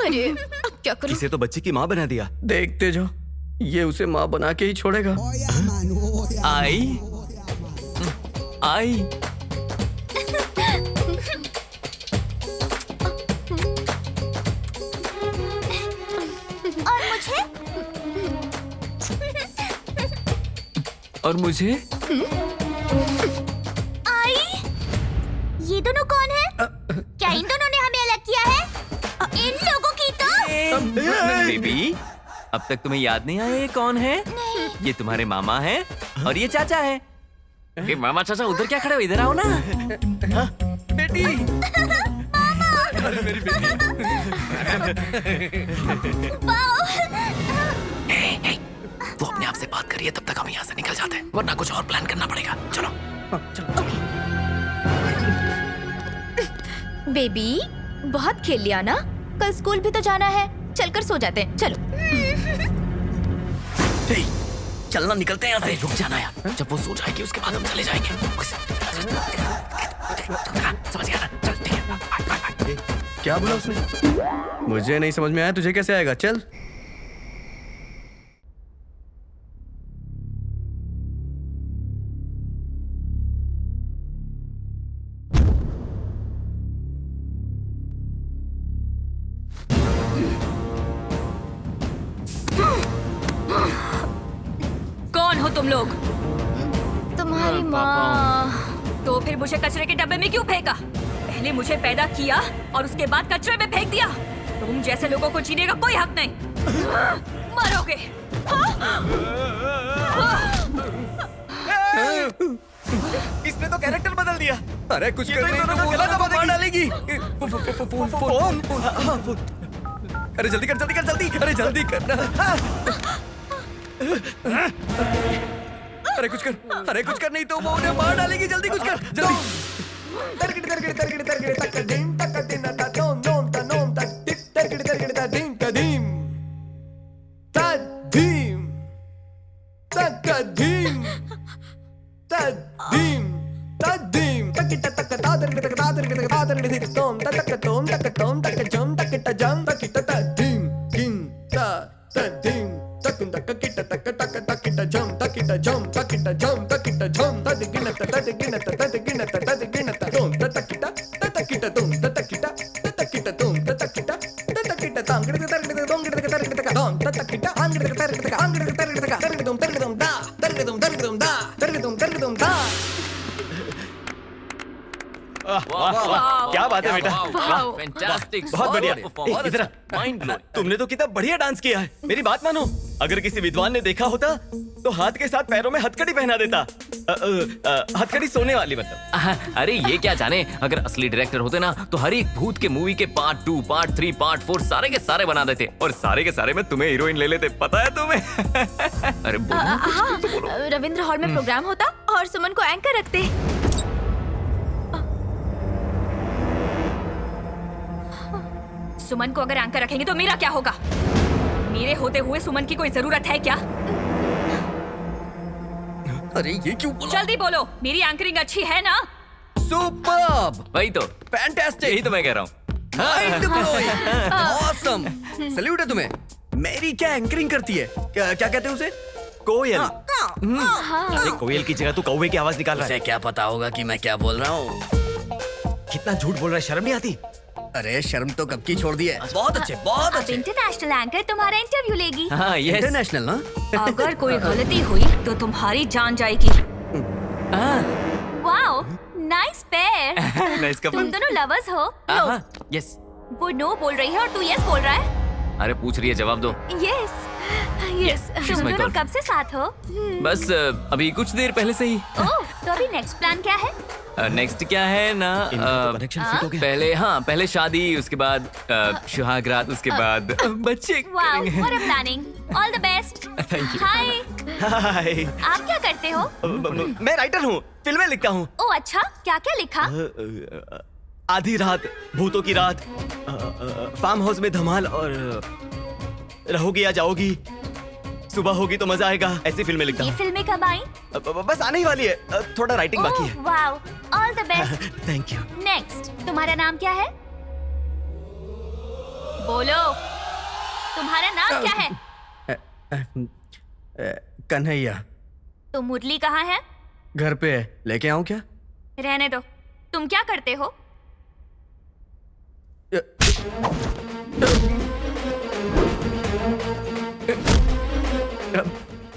अरे अब क्या करूं? इसे तो बच्चे की माँ बना दिया। देखते जो, ये उसे माँ बना के ही छोड़ेगा। आई आई। और मुझे? और मुझे? आई, ये दोनों कौन है? क्या इन दोनों ने हमें अलग किया है? इन लोगों की तो बेबी, अब तक तुम्हें याद नहीं आया ये कौन है? नहीं। ये तुम्हारे मामा हैं और ये चाचा है। ये मामा चाचा उधर क्या खड़े हो, इधर आओ ना। हाँ? बेटी। अरे मेरी बेटी। तो अपने आप से बात करिए, तब तक हम यहाँ से निकल जाते हैं, वरना कुछ और प्लान करना पड़ेगा। चलो चलो। बेबी, बहुत खेल लिया ना, कल स्कूल भी तो जाना है, चलकर सो जाते हैं। चलो। चलना, निकलते हैं यहाँ से। रुक जाना यार, जब वो सो जाएगी उसके बाद हम चले जाएंगे। समझ गया ना? चल ठीक है। क्या बोला उसने? मुझे नहीं समझ में आया, तुझे कैसे आएगा? चल। कौन हो तुम लोग? तुम्हारी माँ। तो फिर मुझे कचरे के डब्बे में क्यों फेंका? पहले मुझे पैदा किया और उसके बाद कचरे में फेंक दिया। तुम जैसे लोगों को जीने का कोई हक नहीं। मरोगे। इसने तो कैरेक्टर बदल दिया। अरे कुछ कर नहीं तो गला दबा मार डालेगी। फोन। अरे जल्दी कर, जल्दी कर, जल्दी। अरे जल्दी करना। अरे कुछ कर, अरे कुछ कर, नहीं तो वो उन्हें मार डालेगी। जल्दी कुछ कर, जल्दी। क्या बात है बेटा, फैंटास्टिक, बहुत बढ़िया। इधर आ। Mind blowing. तुमने तो कितना बढ़िया डांस किया है। मेरी बात मानो, अगर किसी विद्वान ने देखा होता तो हाथ के साथ पैरों में हथकड़ी पहना देता। हथकड़ी सोने वाली मतलब। अरे ये क्या जाने, अगर असली डायरेक्टर होते ना तो हर एक भूत के मूवी के पार्ट 2, पार्ट 3, पार्ट 4 सारे के सारे बना देते और सारे के सारे में तुम्हें हीरोइन ले लेते। पता है तुम्हें? अरे हाँ, रविंद्र हॉल में प्रोग्राम होता और सुमन को एंकर रखते। सुमन को अगर एंकर रखेंगे तो मेरा क्या होगा? मेरे होते हुए सुमन की कोई जरूरत है क्या? अरे ये क्यों बोला? जल्दी बोलो, मेरी एंकरिंग अच्छी है ना? सुपर्ब, वही तो, फैंटास्टिक, यही तो मैं कह रहा हूँ। माइंड ब्लोइंग, ऑसम, सैल्यूट है तुम्हें। मेरी क्या एंकरिंग करती है? क्या कहते हैं उसे? कोयल। अरे कोयल की जगह तू कौवे की आवाज निकाल रहा है। उसे क्या पता होगा कि मैं क्या बोल रहा हूँ? कितना झूठ बोल रहा है, शर्म नहीं आती? अरे शर्म तो कब की छोड़ दी है। बहुत अच्छे, बहुत अब अच्छे। इंटरनेशनल एंकर तुम्हारा इंटरव्यू लेगी। हाँ, यस। इंटरनेशनल ना? अगर कोई गलती हुई तो तुम्हारी जान जाएगी। Wow, nice pair. Nice couple. तुम दोनों लवर्स हो? हाँ, यस। वो नो बोल रही है और तू यस बोल रहा है। अरे पूछ रही है, जवाब दो। Yes yes. she's तुम my दोनों girlfriend. कब से साथ हो? बस अभी कुछ देर पहले से ही। ओह, तो अभी नेक्स्ट प्लान क्या है? नेक्स्ट क्या है ना, कनेक्शन फिट हो गया। पहले शादी, उसके बाद सुहागरात, उसके बाद बच्चे वाओ, करेंगे। What a planning. All the best. Thank you. हाय, हाय। आप क्या करते हो? मैं राइटर हूँ, फिल्में लिखता हूँ। ओह अच्छा, क्या क्या लिखा? आधी रात, भूतों की रात, फार्म हाउस में धमाल और रहोगी या जाओगी, सुबह होगी तो मजा आएगा, ऐसी फिल्में लिखता ये हूँ। फिल्में कब आई? बस आने ही वाली है, थोड़ा राइटिंग बाकी है। Wow, all the best. Thank you. Next, तुम्हारा नाम क्या है? बोलो, तुम्हारा नाम क्या है? कन्हैया। तो मुरली कहाँ है? घर पे है, लेके आऊं क्या? रहने दो। तुम क्या करते हो?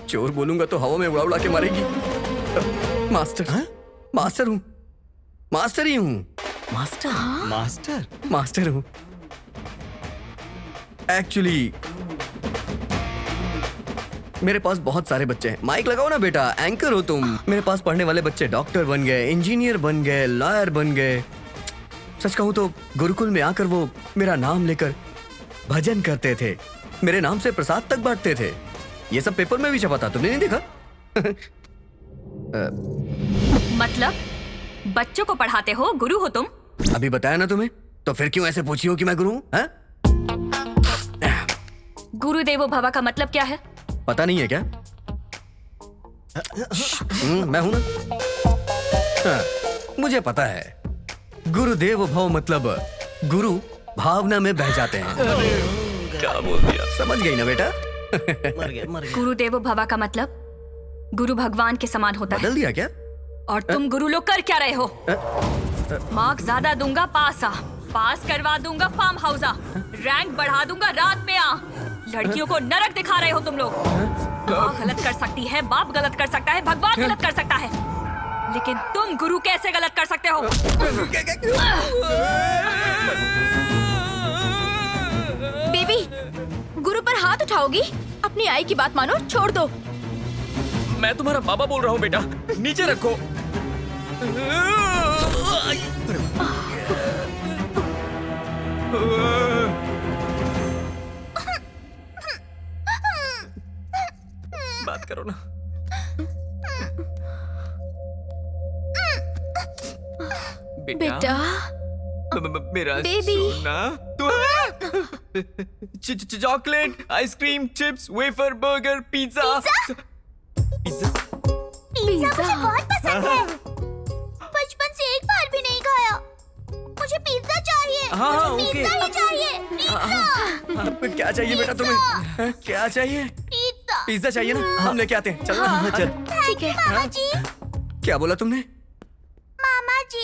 चोर बोलूंगा तो हवा में उड़ा उड़ा के मारेगी। मास्टर। हाँ? मास्टर हूँ, मास्टर ही हूँ। मास्टर? मास्टर? मास्टर हूँ एक्चुअली। मेरे पास बहुत सारे बच्चे हैं। माइक लगाओ ना बेटा, एंकर हो तुम। मेरे पास पढ़ने वाले बच्चे डॉक्टर बन गए, इंजीनियर बन गए, लॉयर बन गए। सच कहूं तो गुरुकुल में आकर वो मेरा नाम लेकर भजन करते थे, मेरे नाम से प्रसाद तक बांटते थे। ये सब पेपर में भी छपा था, तुमने नहीं देखा? मतलब बच्चों को पढ़ाते हो, गुरु हो तुम? अभी बताया ना तुम्हें, तो फिर क्यों ऐसे पूछी हो कि मैं गुरु हूं? गुरुदेवो भव का मतलब क्या है? पता नहीं है क्या? मैं हूं ना। हाँ, मुझे पता है। गुरुदेव भव मतलब गुरु भावना में बह जाते हैं। क्या बोल दिया? समझ गई ना बेटा? गुरुदेवो भव का मतलब गुरु भगवान के समान होता है। बदल दिया क्या? और तुम गुरु लोग कर क्या रहे हो? मार्क्स ज्यादा दूंगा पास आ, पास करवा दूंगा फार्म हाउस आ, रैंक बढ़ा दूंगा रात में आ। लड़कियों को नरक दिखा रहे हो तुम लोग। माँ गलत कर सकती है, बाप गलत कर सकता है, भगवान गलत कर सकता है, लेकिन तुम गुरु कैसे गलत कर सकते हो? बेबी, गुरु पर हाथ उठाओगी? अपनी आई की बात मानो, छोड़ दो। मैं तुम्हारा बाबा बोल रहा हूँ बेटा, नीचे रखो। बात करो ना। बेटा, मेरा बेबी। सोना, chocolate, ice cream, chips, wafer, burger, pizza. Pizza मुझे बहुत पसंद है। बचपन से एक बार भी नहीं खाया। मुझे पिज्जा चाहिए। हाँ, मुझे ओके। पिज्जा ही चाहिए। पिज्जा। क्या चाहिए बेटा तुम्हें? क्या चाहिए? पिज्जा। पिज्जा चाहिए ना? हम लेके आते हैं। चल ना, चल। थैंक यू मामा जी। क्या बोला तुमने? मामा जी।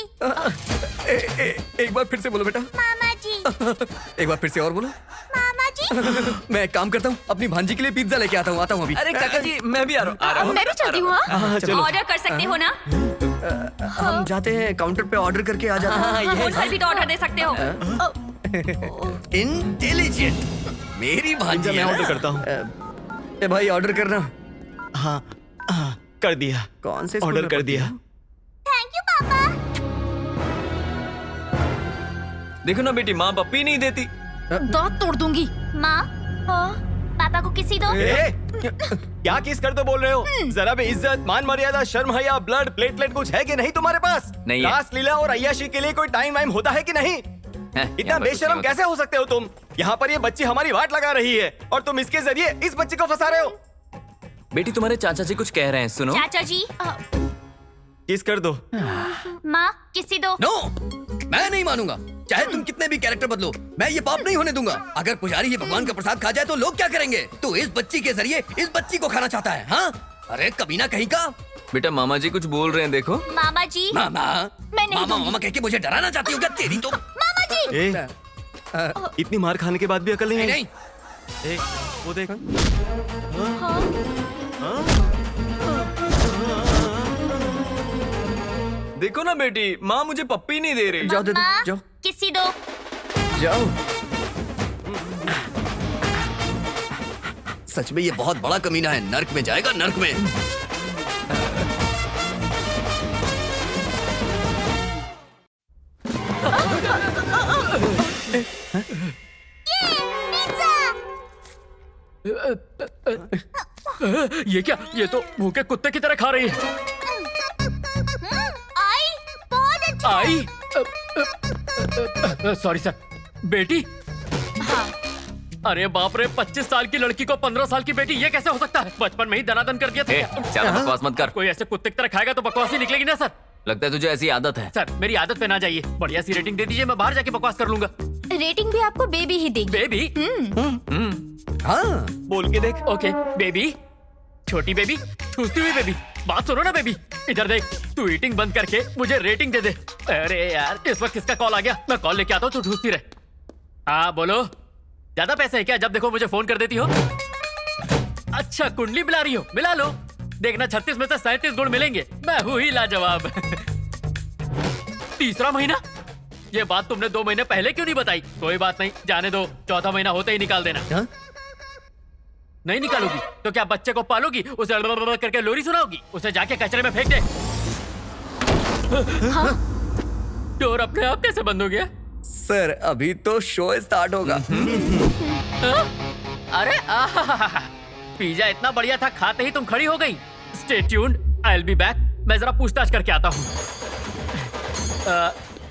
एक बार फिर से बोलो बेटा। मामा जी। एक बार फिर से और बोलो। मामा जी। मैं एक काम करता हूँ, अपनी भांजी के लिए पिज्जा लेके आता हूँ अभी। अरे काका जी, मैं भी आ रहा हूँ। मैं भी चलती हूँ। ऑर्डर कर सकते हो ना? हम जाते हैं काउंटर पे, ऑर्डर करके आ जाते हैं। फोन पर भी तो ऑर्डर दे सकते हो। इंटेलिजेंट मेरी भांजी। मैं ऑर्डर करता हूँ। ए भाई, ऑर्डर करना। हाँ, कर दिया। कौन से ऑर्डर कर दिया। थैंक यू पापा। देखो ना बेटी, माँ पप्पी नहीं देती। दांत तोड़ दूंगी। माँ, पापा को किसी दो। क्या किस कर तो बोल रहे हो? जरा भी इज्जत, मान मर्यादा, शर्म हया, ब्लड प्लेटलेट कुछ है कि नहीं तुम्हारे पास? नहीं है। रास लीला और अय्याशी के लिए कोई टाइम वाइम होता है कि नहीं? इतना बेशर्म कैसे हो सकते हो तुम? यहाँ पर ये बच्ची हमारी वाट लगा रही है और तुम इसके जरिए इस बच्ची को फंसा रहे हो। बेटी, तुम्हारे चाचा जी कुछ कह रहे हैं, सुनो। चाचा जी। किस कर दो। माँ, किसी दो। नो, मैं नहीं मानूंगा। चाहे तुम कितने भी कैरेक्टर बदलो, मैं ये पाप नहीं होने दूंगा। अगर पुजारी ये भगवान का प्रसाद खा जाए तो लोग क्या करेंगे? तू इस बच्ची के जरिए इस बच्ची को खाना चाहता है? हाँ, अरे कमीना कहीं का। बेटा, मामा जी कुछ बोल रहे हैं, देखो। मामा जी। मामा, मैं नहीं मामा मामा कह के मुझे डराना चाहती हो क्या? तेरी तो। मामा जी। इतनी मार खाने के बाद भी अकल नहीं नहीं। वो देख। देखो ना बेटी, माँ मुझे पप्पी नहीं दे रही। जाओ दे दो, जाओ। किसी दो। जाओ। सच में ये बहुत बड़ा कमीना है। नर्क में जाएगा, नर्क में। ये क्या? ये तो भूखे कुत्ते की तरह खा रही है। आई बहुत अच्छा। आई? Sorry sir. बेटी? हाँ। अरे बाप रे, 25 साल की लड़की को 15 साल की बेटी, ये कैसे हो सकता है? बचपन में ही दनादन कर दिया था। ज्यादा बकवास मत कर। कोई ऐसे कुत्ते की तरह खाएगा तो बकवास ही निकलेगी ना सर। लगता है तुझे ऐसी आदत है। सर, मेरी आदत पे ना जाइए। बढ़िया सी रेटिंग दे दीजिए, मैं बाहर जाके बकवास कर लूंगा। रेटिंग भी आपको बेबी ही देगी। बेबी? हाँ, बोल के देख। ओके, बेबी, छोटी बेबी, ठूसती हुई बेबी। बात सुनो ना बेबी, इधर देख। तू ईटिंग बंद करके मुझे रेटिंग दे दे। अरे यार, इस वक्त किसका कॉल आ गया? मैं कॉल लेके आता हूँ, तू ठूसती रहे। हाँ बोलो। ज्यादा पैसे है क्या? जब देखो मुझे फोन कर देती हो। अच्छा कुंडली मिला रही हो, मिला लो। देखना 36 में से 37 गुण मिलेंगे। मैं हूँ ही लाजवाब। तीसरा महीना? ये बात तुमने 2 महीने पहले क्यों नहीं बताई? कोई बात नहीं, जाने दो, चौथा महीना होते ही निकाल देना। हाँ? नहीं निकालोगी तो क्या बच्चे को पालोगी, उसे करके लोरी सुनाओगी, उसे जाके कचरे में फेंक दे। हाँ? डोर अपने आप कैसे बंद हो गया? सर अभी तो शो स्टार्ट होगा। हाँ? अरे पिज्जा इतना बढ़िया था, खाते ही तुम खड़ी हो गई। Stay tuned, I will be back. मैं जरा पूछताछ करके आता हूँ।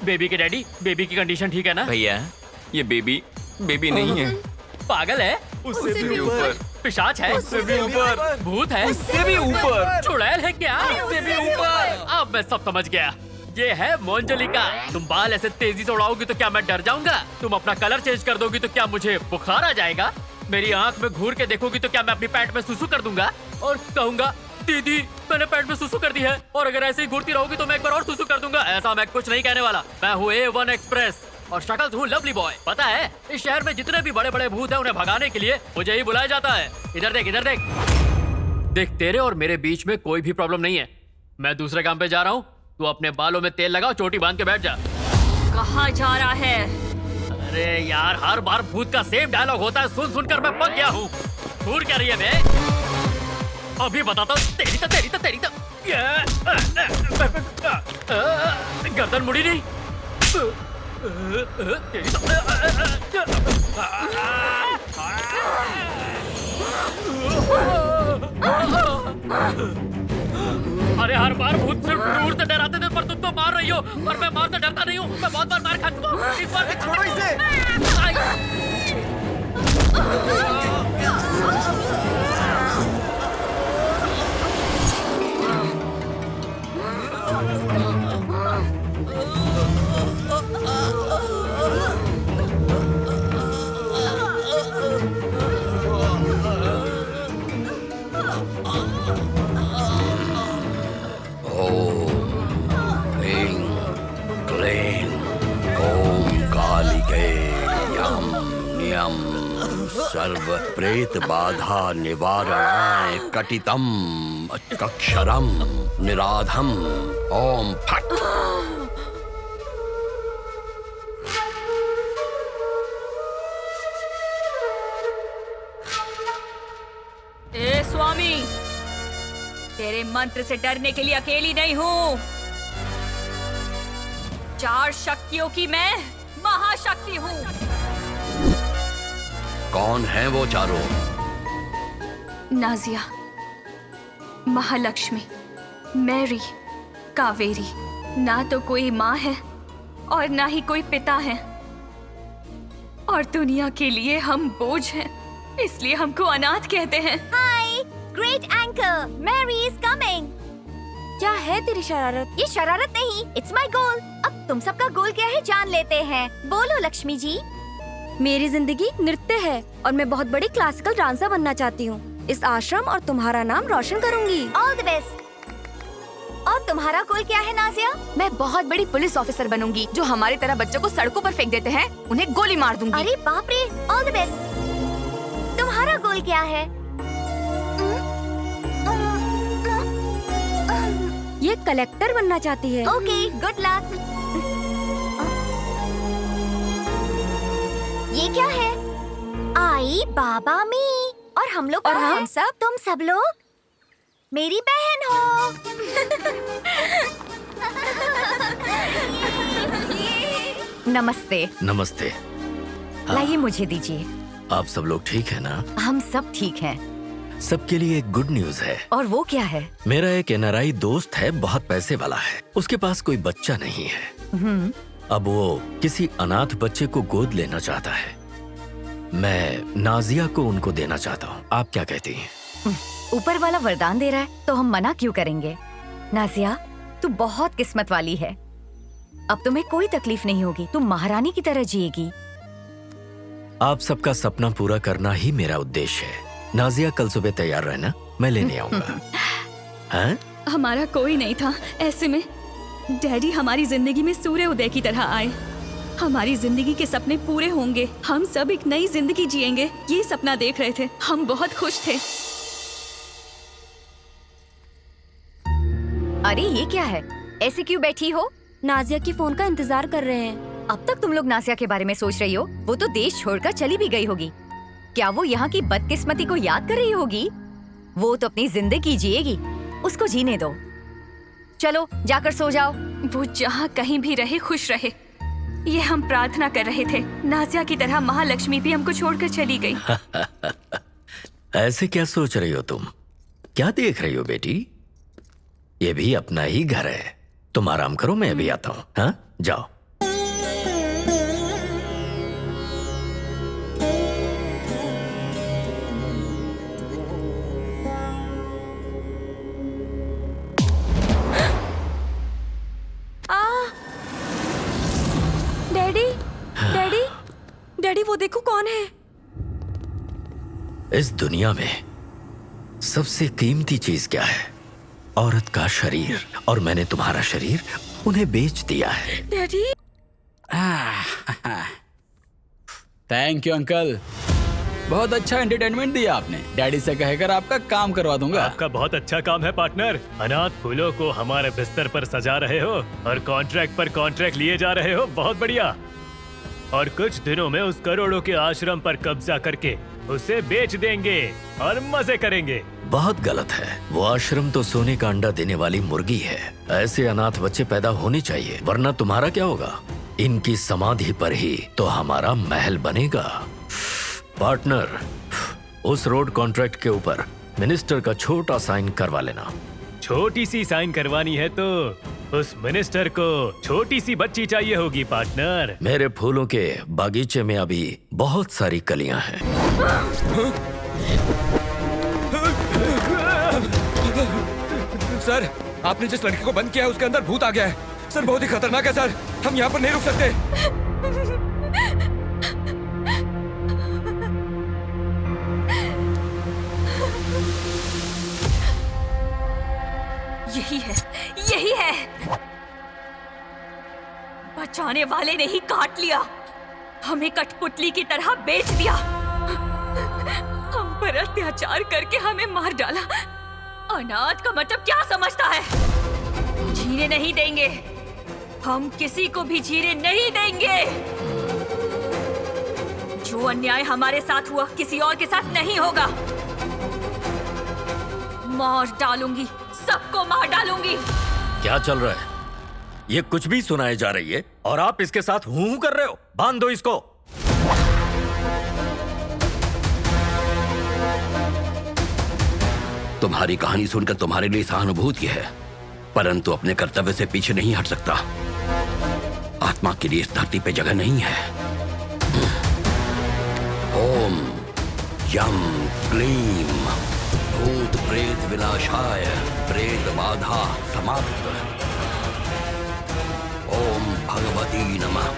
बेबी के डैडी, बेबी की कंडीशन ठीक है ना? भैया ये बेबी नहीं है। पागल है? उससे भी ऊपर। पिशाच है? उससे भी ऊपर। भूत है? उससे भी ऊपर। चुड़ैल है क्या? उससे भी ऊपर। अब मैं सब समझ गया। ये है मोंजलिका। तुम बाल ऐसे तेजी से उड़ाओगी तो क्या मैं डर जाऊंगा? तुम अपना कलर चेंज कर दोगी तो क्या मुझे बुखार आ जाएगा? मेरी आंख में घूर के देखोगी तो क्या मैं अपनी पैंट में सुसु कर दूंगा और कहूंगा दीदी मैंने पैंट में सुसु कर दी है, और अगर ऐसे ही घूरती रहोगी तो मैं एक बार और सुसु कर दूंगा। ऐसा मैं कुछ नहीं कहने वाला। मैं हूँ A1 एक्सप्रेस और शक्ल हूँ लवली बॉय। पता है इस शहर में जितने भी बड़े बड़े भूत हैं उन्हें भगाने के लिए मुझे ही बुलाया जाता है। इधर देख, इधर देख। देख तेरे और मेरे बीच में कोई भी प्रॉब्लम नहीं है। मैं दूसरे काम पे जा रहा हूँ, तू अपने बालों में तेल लगाओ, चोटी बांध के बैठ जा। कहाँ जा रहा है? अरे यार हर बार भूत का सेम डायलॉग होता है, सुन सुनकर मैं पक गया हूँ। घूर क्या रही है बे? अभी बताता हूँ। तेरी तो गर्दन मुड़ी नहीं। तेरी तो अरे हर बार भूत सिर्फ दूर से डराते थे, पर तुम तो मार रही हो। पर मैं मार से डरता नहीं हूँ, मैं बहुत बार मार खा चुका हूँ। इस बार छोड़ो इसे। सर्व प्रेत बाधा निवारणाय कटितम अक्षरम निराधम ओम फट। ए स्वामी, तेरे मंत्र से डरने के लिए अकेली नहीं हूँ। 4 शक्तियों की मैं महाशक्ति हूँ। कौन है वो चारों? नाजिया, महालक्ष्मी, मैरी, कावेरी। ना तो कोई माँ है और ना ही कोई पिता है, और दुनिया के लिए हम बोझ हैं, इसलिए हमको अनाथ कहते हैं। Hi, great anchor, Mary is coming. क्या है तेरी शरारत? ये शरारत नहीं, इट्स माय गोल। अब तुम सबका गोल क्या है जान लेते हैं। बोलो लक्ष्मी जी। मेरी जिंदगी नृत्य है और मैं बहुत बड़ी क्लासिकल डांसर बनना चाहती हूँ। इस आश्रम और तुम्हारा नाम रोशन करूँगी। All the best. और तुम्हारा गोल क्या है नाजिया? मैं बहुत बड़ी पुलिस ऑफिसर बनूंगी, जो हमारी तरह बच्चों को सड़कों पर फेंक देते हैं उन्हें गोली मार दूंगी। अरे बाप रे, ऑल द बेस्ट। तुम्हारा गोल क्या है? ये कलेक्टर बनना चाहती है। Okay, good luck. ये क्या है? आई बाबा मी। और हम लोग और हम सब, तुम सब लोग मेरी बहन हो। नमस्ते। नमस्ते। लाइए मुझे दीजिए। आप सब लोग ठीक है ना? हम सब ठीक हैं। सबके लिए एक गुड न्यूज है। और वो क्या है? मेरा एक एनआरआई दोस्त है, बहुत पैसे वाला है। उसके पास कोई बच्चा नहीं है। अब वो किसी अनाथ बच्चे को गोद लेना चाहता है। मैं नाजिया को उनको देना चाहता हूँ। आप क्या कहती हैं? ऊपर वाला वरदान दे रहा है तो हम मना क्यों करेंगे? नाजिया, तू बहुत किस्मत वाली है। अब तुम्हें कोई तकलीफ नहीं होगी, तुम महारानी की तरह जिएगी। आप सबका सपना पूरा करना ही मेरा उद्देश्य है। नाजिया कल सुबह तैयार रहना, मैं लेने आऊंगा। हाँ? हमारा कोई नहीं था, ऐसे में डैडी हमारी जिंदगी में सूर्य उदय की तरह आए। हमारी जिंदगी के सपने पूरे होंगे, हम सब एक नई जिंदगी जिएंगे, ये सपना देख रहे थे। हम बहुत खुश थे। अरे ये क्या है? ऐसे क्यों बैठी हो? नाजिया की फोन का इंतजार कर रहे हैं। अब तक तुम लोग नाजिया के बारे में सोच रही हो? वो तो देश छोड़कर चली भी गई होगी। क्या वो यहाँ की बदकिस्मती को याद कर रही होगी? वो तो अपनी जिंदगी जिएगी, उसको जीने दो। चलो जाकर सो जाओ। वो जहाँ कहीं भी रहे खुश रहे, ये हम प्रार्थना कर रहे थे। नाजिया की तरह महालक्ष्मी भी हमको छोड़कर चली गई। ऐसे क्या सोच रही हो तुम? क्या देख रही हो बेटी? ये भी अपना ही घर है। तुम आराम करो, मैं भी आता हूँ। हाँ, जाओ। डैडी, डैडी, डैडी वो देखो कौन है? इस दुनिया में सबसे कीमती चीज क्या है? औरत का शरीर। और मैंने तुम्हारा शरीर उन्हें बेच दिया है। डैडी। थैंक यू अंकल, बहुत अच्छा एंटरटेनमेंट दिया आपने। डैडी से कहकर आपका काम करवा दूंगा। आपका बहुत अच्छा काम है पार्टनर। अनाथ फूलों को हमारे बिस्तर पर सजा रहे हो और कॉन्ट्रैक्ट पर कॉन्ट्रैक्ट लिए जा रहे हो। बहुत बढ़िया। और कुछ दिनों में उस करोड़ों के आश्रम पर कब्जा करके उसे बेच देंगे और मजे करेंगे। बहुत गलत है। वो आश्रम तो सोने का अंडा देने वाली मुर्गी है। ऐसे अनाथ बच्चे पैदा होने चाहिए, वरना तुम्हारा क्या होगा? इनकी समाधि पर ही तो हमारा महल बनेगा। पार्टनर, उस रोड कॉन्ट्रैक्ट के ऊपर मिनिस्टर का छोटा साइन करवा लेना। छोटी सी साइन करवानी है तो उस मिनिस्टर को छोटी सी बच्ची चाहिए होगी पार्टनर। मेरे फूलों के बागीचे में अभी बहुत सारी कलियां हैं। सर, आपने जिस लड़की को बंद किया है उसके अंदर भूत आ गया है। सर बहुत ही खतरनाक है सर, हम यहाँ पर नहीं रुक सकते। यही है, यही है। बचाने वाले ने ही काट लिया, हमें कठपुतली की तरह बेच दिया। हम पर अत्याचार करके हमें मार डाला। अनाथ का मतलब क्या समझता है? जीने नहीं देंगे, हम किसी को भी जीने नहीं देंगे। जो अन्याय हमारे साथ हुआ किसी और के साथ नहीं होगा। मार डालूंगी, सबको मार डालूंगी। क्या चल रहा है? ये कुछ भी सुनाई जा रही है और आप इसके साथ हूं कर रहे हो। बांध दो इसको। तुम्हारी कहानी सुनकर तुम्हारे लिए सहानुभूति है, परंतु अपने कर्तव्य से पीछे नहीं हट सकता। आत्मा के लिए इस धरती पे जगह नहीं है। ओम यम क्लीम भूत प्रेत विनाशाय प्रेत बाधा समाप्त। ओम भगवती नमः।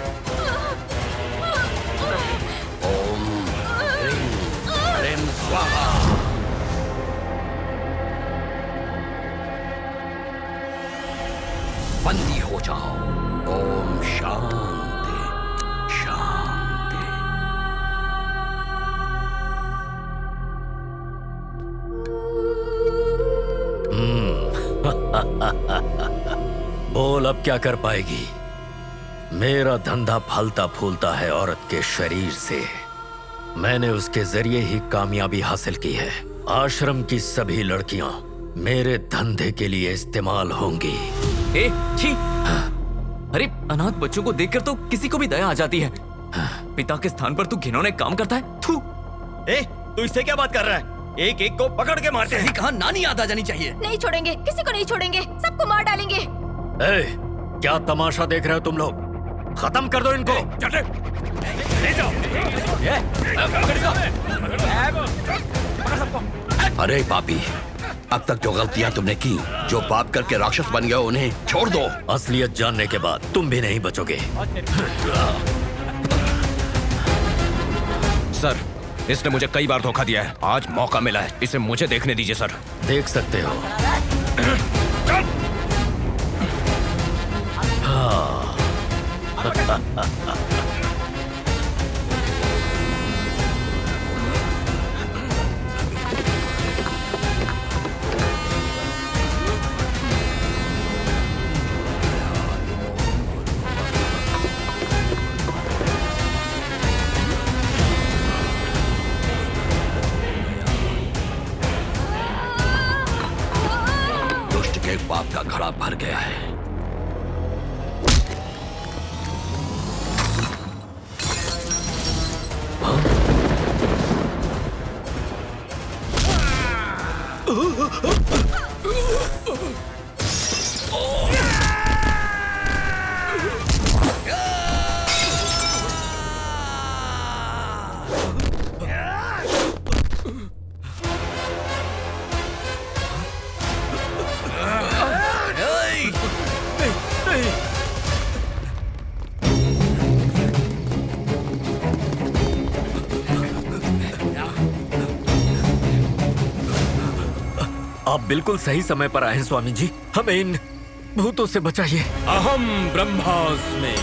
ओम ह्रीं ह्रीं स्वाहा। बंदी हो जाओ। ओम शांति शांति। बोल अब क्या कर पाएगी? मेरा धंधा फलता फूलता है औरत के शरीर से। मैंने उसके जरिए ही कामयाबी हासिल की है। आश्रम की सभी लड़कियां मेरे धंधे के लिए इस्तेमाल होंगी। ए, छी! अरे अनाथ बच्चों को देखकर तो किसी को भी दया आ जाती है। पिता के स्थान पर तू घिनौने काम करता है। थू! तू इससे क्या बात कर रहा है? एक एक को पकड़ के मारते हैं। कहा नानी याद आ जानी चाहिए। नहीं छोड़ेंगे, किसी को नहीं छोड़ेंगे, सबको मार डालेंगे। क्या तमाशा देख रहे हो तुम लोग? खत्म कर दो इनको। अरे पापी, अब तक जो गलतियां तुमने की, जो पाप करके राक्षस बन गए, उन्हें छोड़ दो। असलियत जानने के बाद तुम भी नहीं बचोगे। सर, इसने मुझे कई बार धोखा दिया है। आज मौका मिला है, इसे मुझे देखने दीजिए सर। देख सकते हो। अभिषेक पाप का घड़ा भर गया है। आप बिल्कुल सही समय पर आए हैं स्वामी जी। हमें इन भूतों से बचाइए। अहम ब्रह्मास्मि।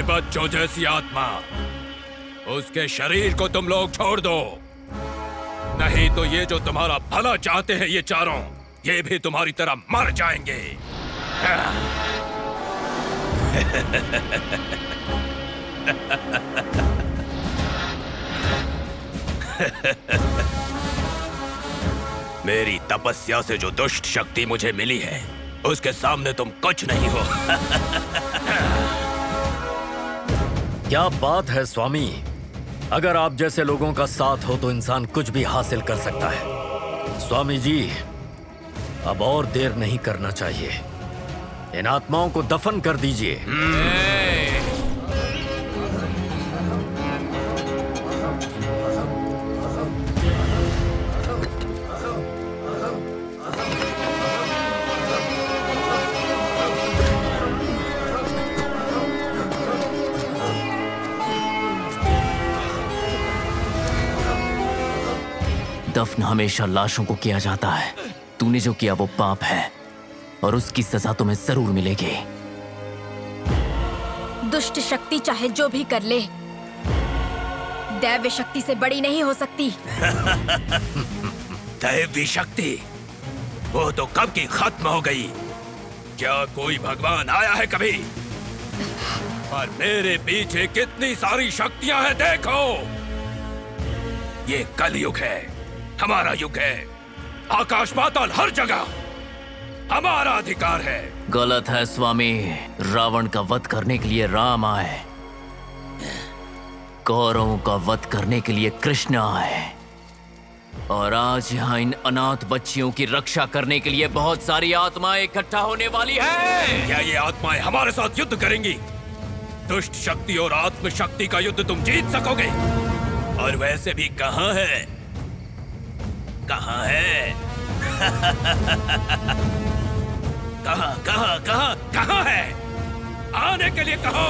बच्चों जैसी आत्मा, उसके शरीर को तुम लोग छोड़ दो, नहीं तो ये जो तुम्हारा भला चाहते हैं ये चारों, ये भी तुम्हारी तरह मर जाएंगे। मेरी तपस्या से जो दुष्ट शक्ति मुझे मिली है, उसके सामने तुम कुछ नहीं हो। क्या बात है स्वामी, अगर आप जैसे लोगों का साथ हो तो इंसान कुछ भी हासिल कर सकता है। स्वामी जी, अब और देर नहीं करना चाहिए, इन आत्माओं को दफन कर दीजिए। दफन हमेशा लाशों को किया जाता है। तूने जो किया वो पाप है और उसकी सजा तुम्हें जरूर मिलेगी। दुष्ट शक्ति चाहे जो भी कर ले, दैव्य शक्ति से बड़ी नहीं हो सकती। दैवी शक्ति वो तो कब की खत्म हो गई। क्या कोई भगवान आया है कभी? और मेरे पीछे कितनी सारी शक्तियां हैं देखो। ये कलयुग है, हमारा युग है। आकाश पाताल हर जगह हमारा अधिकार है। गलत है स्वामी, रावण का वध करने के लिए राम आए, कौरवों का वध करने के लिए कृष्ण आए। और आज यहाँ इन अनाथ बच्चियों की रक्षा करने के लिए बहुत सारी आत्माएं इकट्ठा होने वाली है। क्या ये आत्माएं हमारे साथ युद्ध करेंगी? दुष्ट शक्ति और आत्म शक्ति का युद्ध तुम जीत सकोगे? और वैसे भी कहाँ है? कहाँ है? कहाँ कहाँ कहाँ कहाँ है? आने के लिए कहो,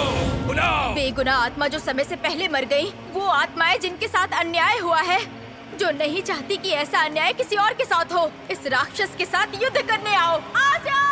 बुलाओ। बेगुनाह आत्मा जो समय से पहले मर गई, वो आत्माएं जिनके साथ अन्याय हुआ है, जो नहीं चाहती कि ऐसा अन्याय किसी और के साथ हो, इस राक्षस के साथ युद्ध करने आओ। आ जाओ।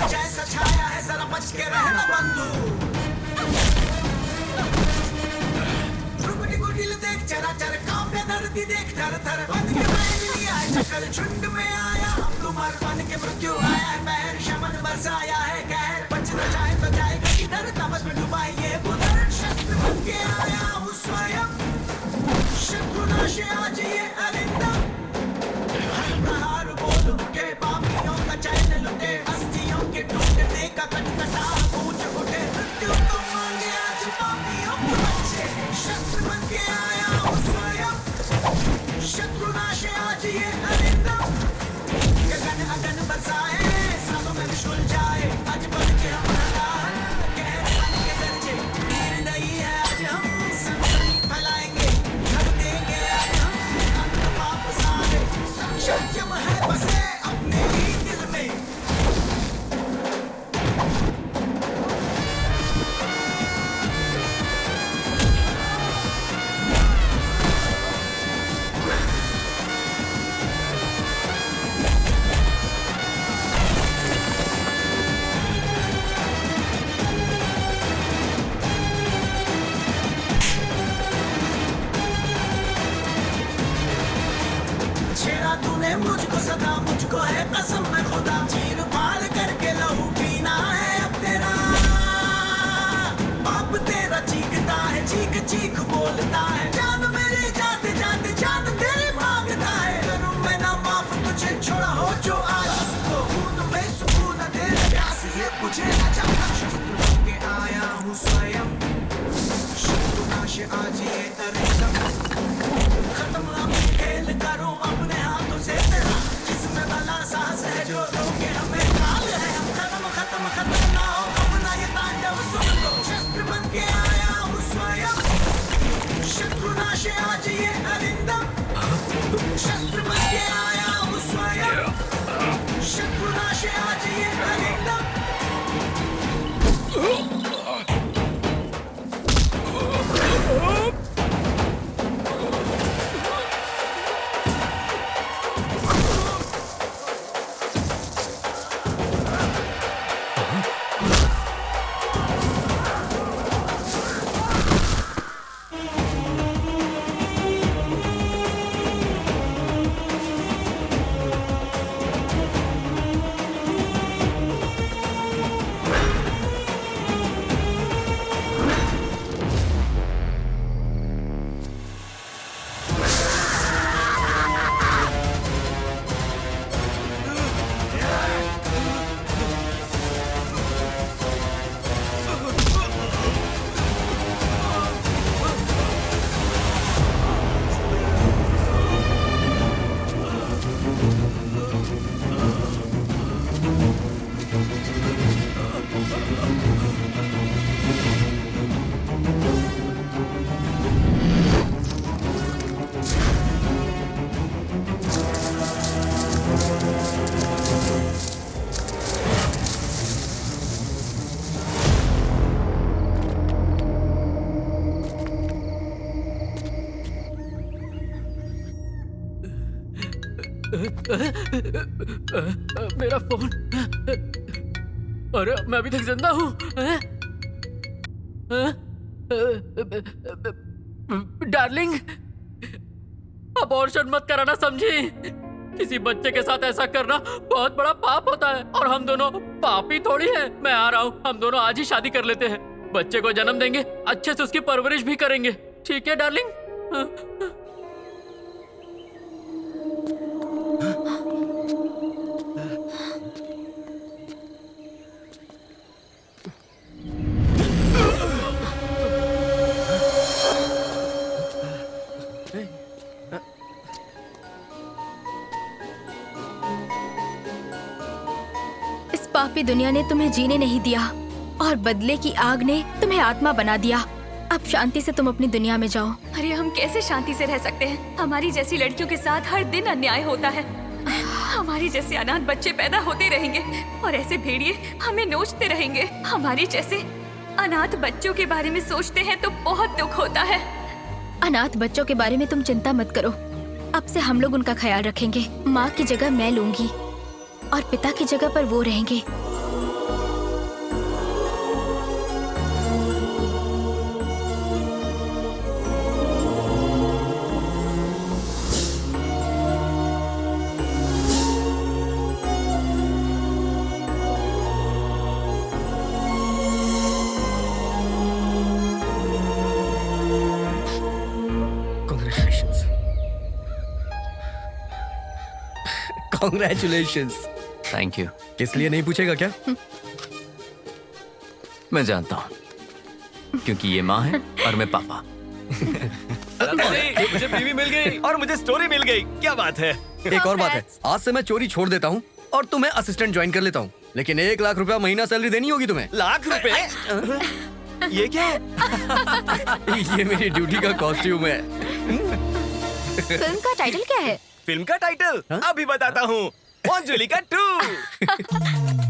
जैसा छाया है जरा बच के रहना बंधु। रुकटी गुटिल देख चरा चर कांपे धरती देख थर थर बन के बैठ लिया है चक्कर झुंड में आया तुम्हार बन के मृत्यु आया है महर शमन बरसाया है कहर बच न जाए तो जाएगा किधर तमस में डुबाई ये बुधर शस्त्र बन के आया हूँ स्वयं शत्रुनाश आज ये अरिंदा हर प्रहार बोल उठे पापियों का चैन लुटे अस्थियों के टूटने का कटकटा गूंज उठे मृत्यु तो मांगे आज पापियों के बच्चे शस्त्र बन के आया हूँ स्वयं शत्रुनाश आज ये अरिंदा गगन अगन बरसाए सांसों में विश्वल जाए आज बन के हम हलाल कहर बन के दर्जे वीर नहीं है आज हम सनसनी फैलाएंगे कर देंगे आज हम अंत पाप सारे सत्यम है बसे अपने ही दिल में छेड़ा तूने मुझको सदा मुझको है कसम में खुदा चीर फाड़ करके लहू पीना है अब तेरा बाप तेरा चीखता है चीख चीख बोलता है जान मेरे जाते जाते जान तेरी मांगता है करूं मैं ना माफ तुझे छोड़ा हो जो आज उसको खून में सुकून तेरे प्यास ये मुझे न जाना शस्त्र बन के आया हूँ स्वयं शत्रुनाश आज ये तरीका खत्म अब खेल करूं अपने हाथों से तेरा जिसमें भला साहस है जो रोके हमें काल है हम खत्म खत्म खत्म ना हो अपना ये तांडव सुन लो शस्त्र बन के आया हूँ स्वयं शत्रुनाश आज ये अरिंदम शस्त्र बन के आया हूँ स्वयं मेरा फोन। अरे मैं अभी तक जिंदा हूँ। डार्लिंग, अबॉर्शन मत कराना, समझी? किसी बच्चे के साथ ऐसा करना बहुत बड़ा पाप होता है और हम दोनों पापी थोड़ी हैं। मैं आ रहा हूँ, हम दोनों आज ही शादी कर लेते हैं। बच्चे को जन्म देंगे, अच्छे से उसकी परवरिश भी करेंगे। ठीक है डार्लिंग? इस पापी दुनिया ने तुम्हें जीने नहीं दिया और बदले की आग ने तुम्हें आत्मा बना दिया। अब शांति से तुम अपनी दुनिया में जाओ। अरे हम कैसे शांति से रह सकते हैं? हमारी जैसी लड़कियों के साथ हर दिन अन्याय होता है। हमारी जैसे अनाथ बच्चे पैदा होते रहेंगे और ऐसे भेड़िए हमें नोचते रहेंगे। हमारी जैसे अनाथ बच्चों के बारे में सोचते हैं तो बहुत दुख होता है। अनाथ बच्चों के बारे में तुम चिंता मत करो, अब से हम लोग उनका ख्याल रखेंगे। माँ की जगह मैं लूंगी और पिता की जगह पर वो रहेंगे। Congratulations. Thank you. किस लिए नहीं पूछेगा क्या? मैं जानता हूँ, क्योंकि ये माँ है और मैं पापा। मुझे बीवी मिल गई और मुझे स्टोरी मिल गई। क्या बात है? एक और बात है, आज से मैं चोरी छोड़ देता हूँ और तुम्हें असिस्टेंट ज्वाइन कर लेता हूँ, लेकिन 1 लाख रुपया महीना सैलरी देनी होगी तुम्हें। लाख रुपए? ये क्या? ये मेरी ड्यूटी का कॉस्ट्यूम है। फिल्म का टाइटल क्या है? फिल्म का टाइटल अभी बताता हूँ। अंजुलिका 2।